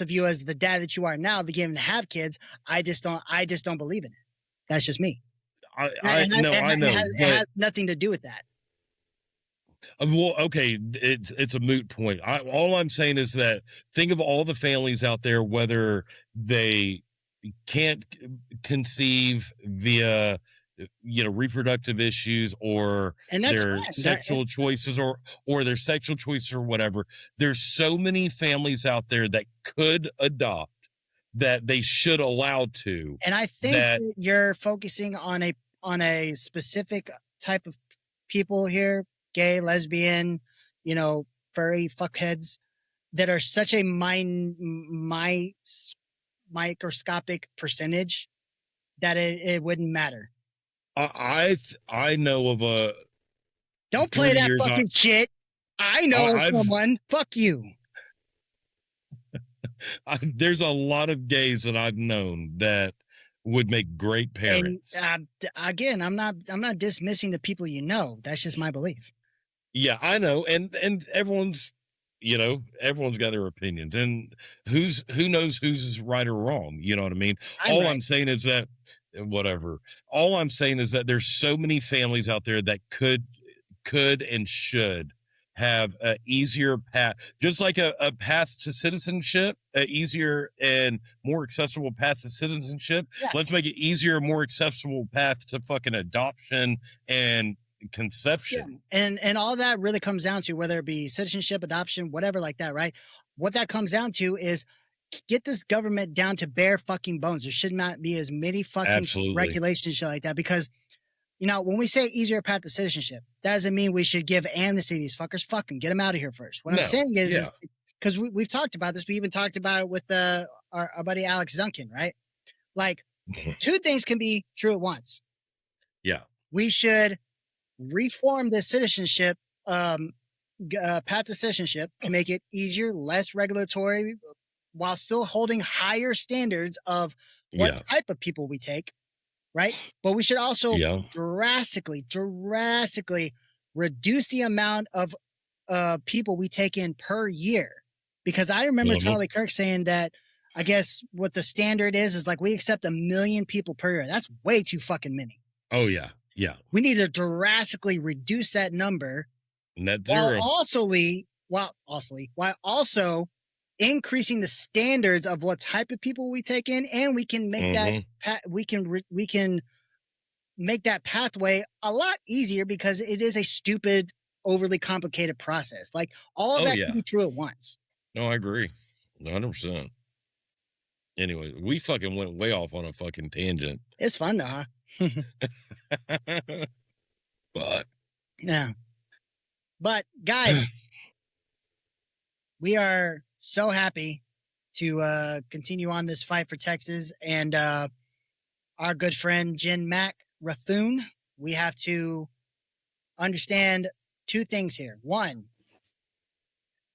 of you as the dad that you are now, that you even have kids. I just don't believe in it. That's just me. I know. It has nothing to do with that. Well, okay, it's a moot point. All I'm saying is that think of all the families out there, whether they can't conceive via reproductive issues or their sexual choices or their sexual choices or whatever. There's so many families out there that could adopt, that they should allow to. And I think that you're focusing on a specific type of people here: gay, lesbian, furry fuckheads, that are such a microscopic percentage that it wouldn't matter. I know of a. Don't play that fucking shit. I know someone. Fuck you. There's a lot of gays that I've known that would make great parents. And, again, I'm not dismissing the people you know. That's just my belief. Yeah, I know, and everyone's got their opinions, and who knows who's right or wrong. You know what I mean? I'm saying is that whatever. All I'm saying is that there's so many families out there that could and should have an easier path, just like a path to citizenship, an easier and more accessible path to citizenship. Yeah. Let's make it easier, more accessible path to fucking adoption and conception. Yeah. And all that really comes down to, whether it be citizenship, adoption, whatever like that, right? What that comes down to is get this government down to bare fucking bones. There should not be as many fucking regulations like that, because when we say easier path to citizenship, that doesn't mean we should give amnesty to these fuckers. Fucking get them out of here first. What I'm saying is because we've talked about this. We even talked about it with our buddy Alex Duncan, right? Like, two things can be true at once. Yeah. We should reform the citizenship, path to citizenship to make it easier, less regulatory, while still holding higher standards of what type of people we take, right? But we should also drastically reduce the amount of people we take in per year. Because I remember Charlie Kirk saying that, I guess what the standard is like we accept 1 million people per year. That's way too fucking many. Oh, yeah. Yeah. We need to drastically reduce that number. Net zero. While also increasing the standards of what type of people we take in, and we can make that we can make that pathway a lot easier because it is a stupid, overly complicated process. Like all of that can be true at once. No, I agree, 100%. Anyway, we fucking went way off on a fucking tangent. It's fun though, huh? But yeah. But guys, we are so happy to continue on this fight for Texas, and our good friend Jen Mac Rathun. We have to understand two things here. One,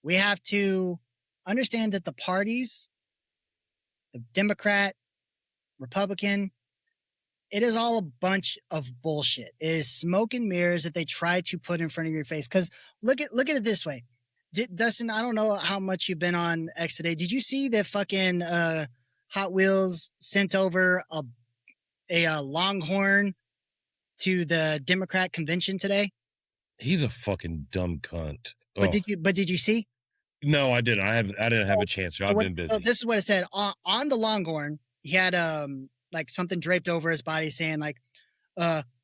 we have to understand that the parties, the Democrat, Republican, it is all a bunch of bullshit. It is smoke and mirrors that they try to put in front of your face. Because look at it this way. Dustin, I don't know how much you've been on X today. Did you see that fucking Hot Wheels sent over a Longhorn to the Democrat convention today? He's a fucking dumb cunt. But did you see? No, I didn't. I didn't have a chance. So I've been busy. So this is what it said on the Longhorn. He had like something draped over his body saying like,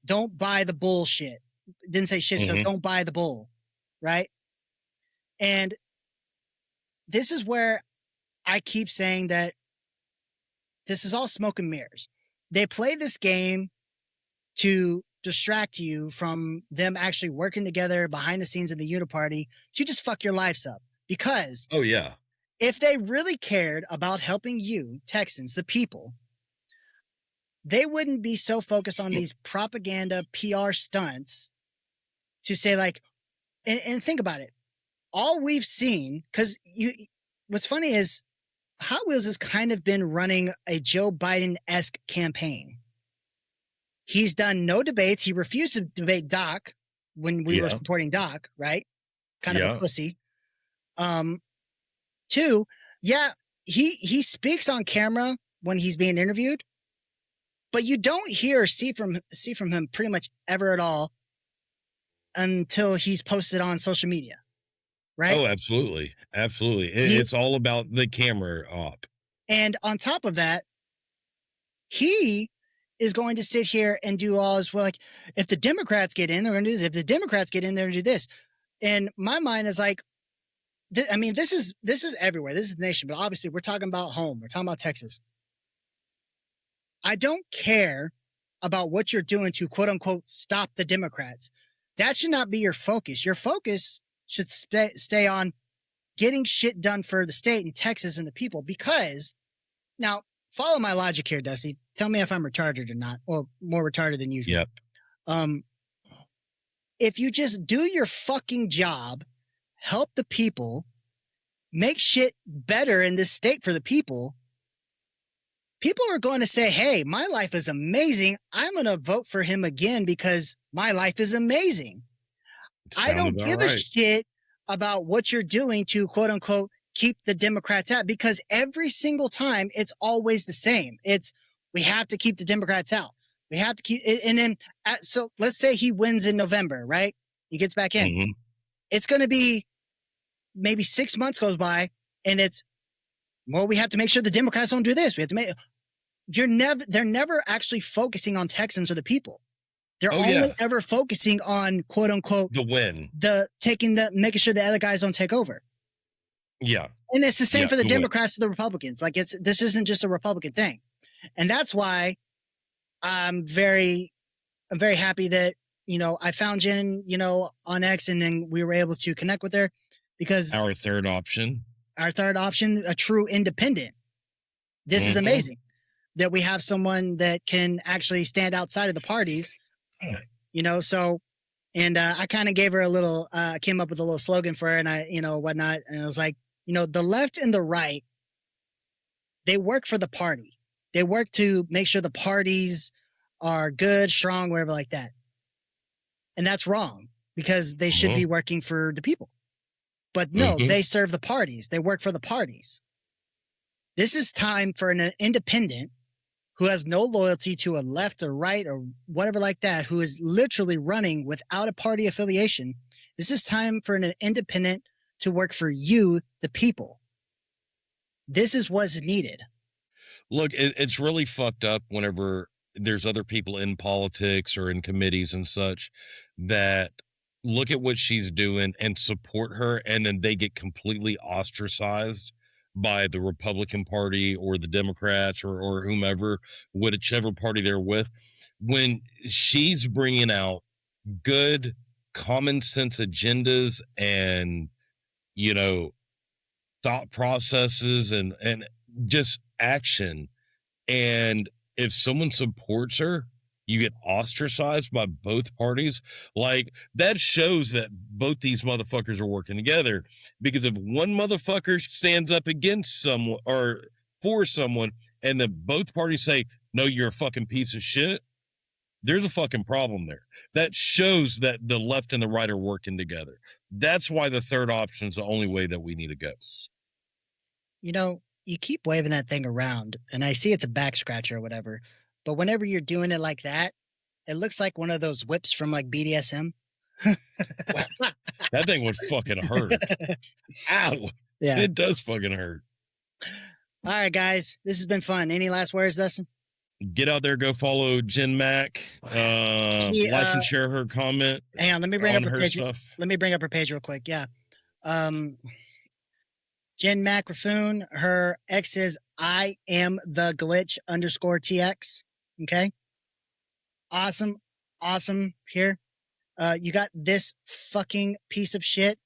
"Don't buy the bullshit." Didn't say shit, so don't buy the bull, right? And this is where I keep saying that this is all smoke and mirrors. They play this game to distract you from them actually working together behind the scenes in the Uniparty to just fuck your lives up. Because if they really cared about helping you, Texans, the people, they wouldn't be so focused on these propaganda PR stunts to say like, and think about it. All we've seen, because what's funny is Hot Wheels has kind of been running a Joe Biden-esque campaign. He's done no debates. He refused to debate Doc when we were supporting Doc, right? Kind of a pussy. Two, he speaks on camera when he's being interviewed, but you don't hear or see from him pretty much ever at all until he's posted on social media. Right? Oh, absolutely. Absolutely. It's all about the camera op. And on top of that, he is going to sit here and do all as well. Like, if the Democrats get in, they're going to do this. If the Democrats get in, they're going to do this. And my mind is like, I mean, this is everywhere. This is the nation. But obviously, we're talking about home. We're talking about Texas. I don't care about what you're doing to, quote unquote, stop the Democrats. That should not be your focus. Your focus should stay on getting shit done for the state and Texas and the people. Because, now, follow my logic here, Dusty. Tell me if I'm retarded or not, or more retarded than usual. Yep. If you just do your fucking job, help the people, make shit better in this state for the people, people are going to say, hey, my life is amazing. I'm going to vote for him again because my life is amazing. I don't give a shit about what you're doing to, quote unquote, keep the Democrats out, because every single time it's always the same. It's, we have to keep the Democrats out. We have to keep it. And then, so let's say he wins in November, right? He gets back in. Mm-hmm. It's going to be maybe 6 months goes by and it's, well, we have to make sure the Democrats don't do this. We have to make, they're never actually focusing on Texans or the people. They're only ever focusing on, quote unquote, the win, making sure the other guys don't take over. Yeah. And it's the same for the Democrats and the Republicans. Like, this isn't just a Republican thing. And that's why I'm very happy that, I found Jen, on X, and then we were able to connect with her, because our third option, a true independent. This is Mhm. amazing that we have someone that can actually stand outside of the parties, so, and I kind of gave her a little, came up with a little slogan for her and whatnot. And I was like, the left and the right, they work for the party. They work to make sure the parties are good, strong, whatever like that. And that's wrong because they should be working for the people. But no, they serve the parties. They work for the parties. This is time for an independent who has no loyalty to a left or right or whatever like that, who is literally running without a party affiliation. This is time for an independent to work for you, the people. This is what's needed. Look, it's really fucked up whenever there's other people in politics or in committees and such that look at what she's doing and support her, and then they get completely ostracized by the Republican Party or the Democrats or whomever, whichever party they're with, when she's bringing out good common sense agendas and, thought processes and just action. And if someone supports her, you get ostracized by both parties. Like, that shows that both these motherfuckers are working together, because if one motherfucker stands up against someone or for someone and then both parties say, no, you're a fucking piece of shit, there's a fucking problem there. That shows that the left and the right are working together. That's why the third option is the only way that we need to go. You keep waving that thing around, and I see it's a back scratcher or whatever, but whenever you're doing it like that, it looks like one of those whips from like BDSM. That thing would fucking hurt. Ow. Yeah. It does fucking hurt. All right, guys. This has been fun. Any last words, Dustin? Get out there, go follow Jen Mac. Like and share her comment. Hang on, let me bring up her page. Stuff. Let me bring up her page real quick. Yeah. Jen Mac Raffoon, her X is I am the glitch _TX. Okay. Awesome. Here. You got this fucking piece of shit,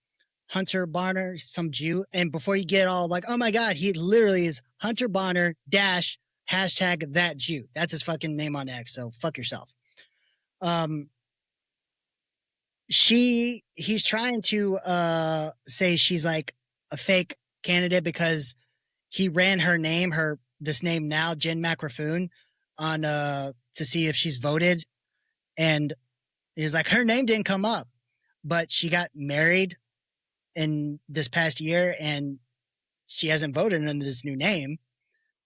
Hunter Bonner, some Jew. And before you get all like, oh my God, he literally is Hunter Bonner # #that Jew. That's his fucking name on X. So fuck yourself. He's trying to say she's like a fake candidate because he ran her name, this name now, Jen Mac Raffoon, on to see if she's voted. And he was like, her name didn't come up, but she got married in this past year and she hasn't voted under this new name.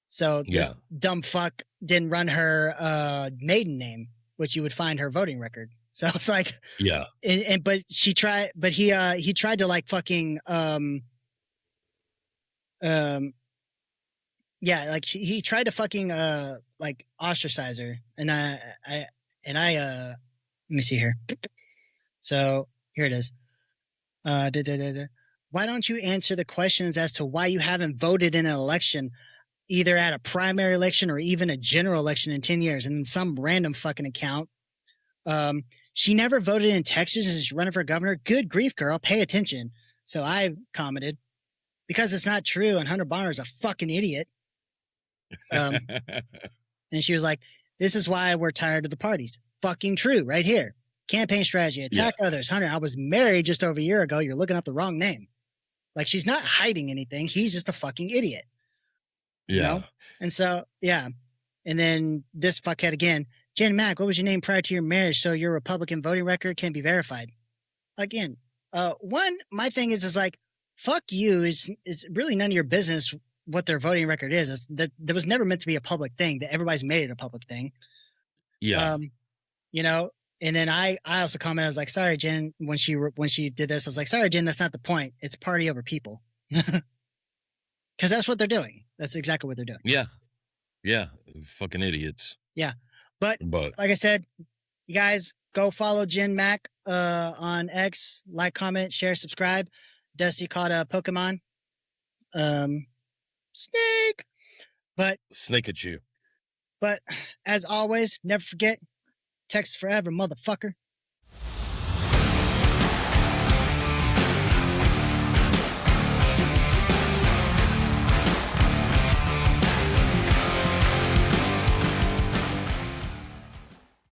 So this dumb fuck didn't run her maiden name, which you would find her voting record. So it's like, yeah. But he tried to like fucking, like he tried to fucking, like ostracize her. And I, let me see here. So here it is. Why don't you answer the questions as to why you haven't voted in an election, either at a primary election or even a general election in 10 years? And then some random fucking account. She never voted in Texas and she's running for governor. Good grief, girl. Pay attention. So I commented, because it's not true. And Hunter Bonner is a fucking idiot. And she was like, this is why we're tired of the parties. Fucking true. Right here. Campaign strategy. Attack others. Hunter, I was married just over a year ago. You're looking up the wrong name. Like, she's not hiding anything. He's just a fucking idiot. Yeah. You know? And so, yeah. And then this fuckhead again. Jen Mac, what was your name prior to your marriage? So your Republican voting record can be verified. Again, my thing is like, fuck you. It's really none of your business what their voting record is. That was never meant to be a public thing. That everybody's made it a public thing. Yeah. And then I also commented, I was like, sorry, Jen, when she did this, I was like, sorry, Jen, that's not the point. It's party over people. Because that's what they're doing. That's exactly what they're doing. Yeah. Yeah. Fucking idiots. Yeah. But like I said, you guys go follow Jen Mac on X, like, comment, share, subscribe. Dusty caught a Pokemon. Snake. But snake at you. But as always, never forget, Texas forever, motherfucker.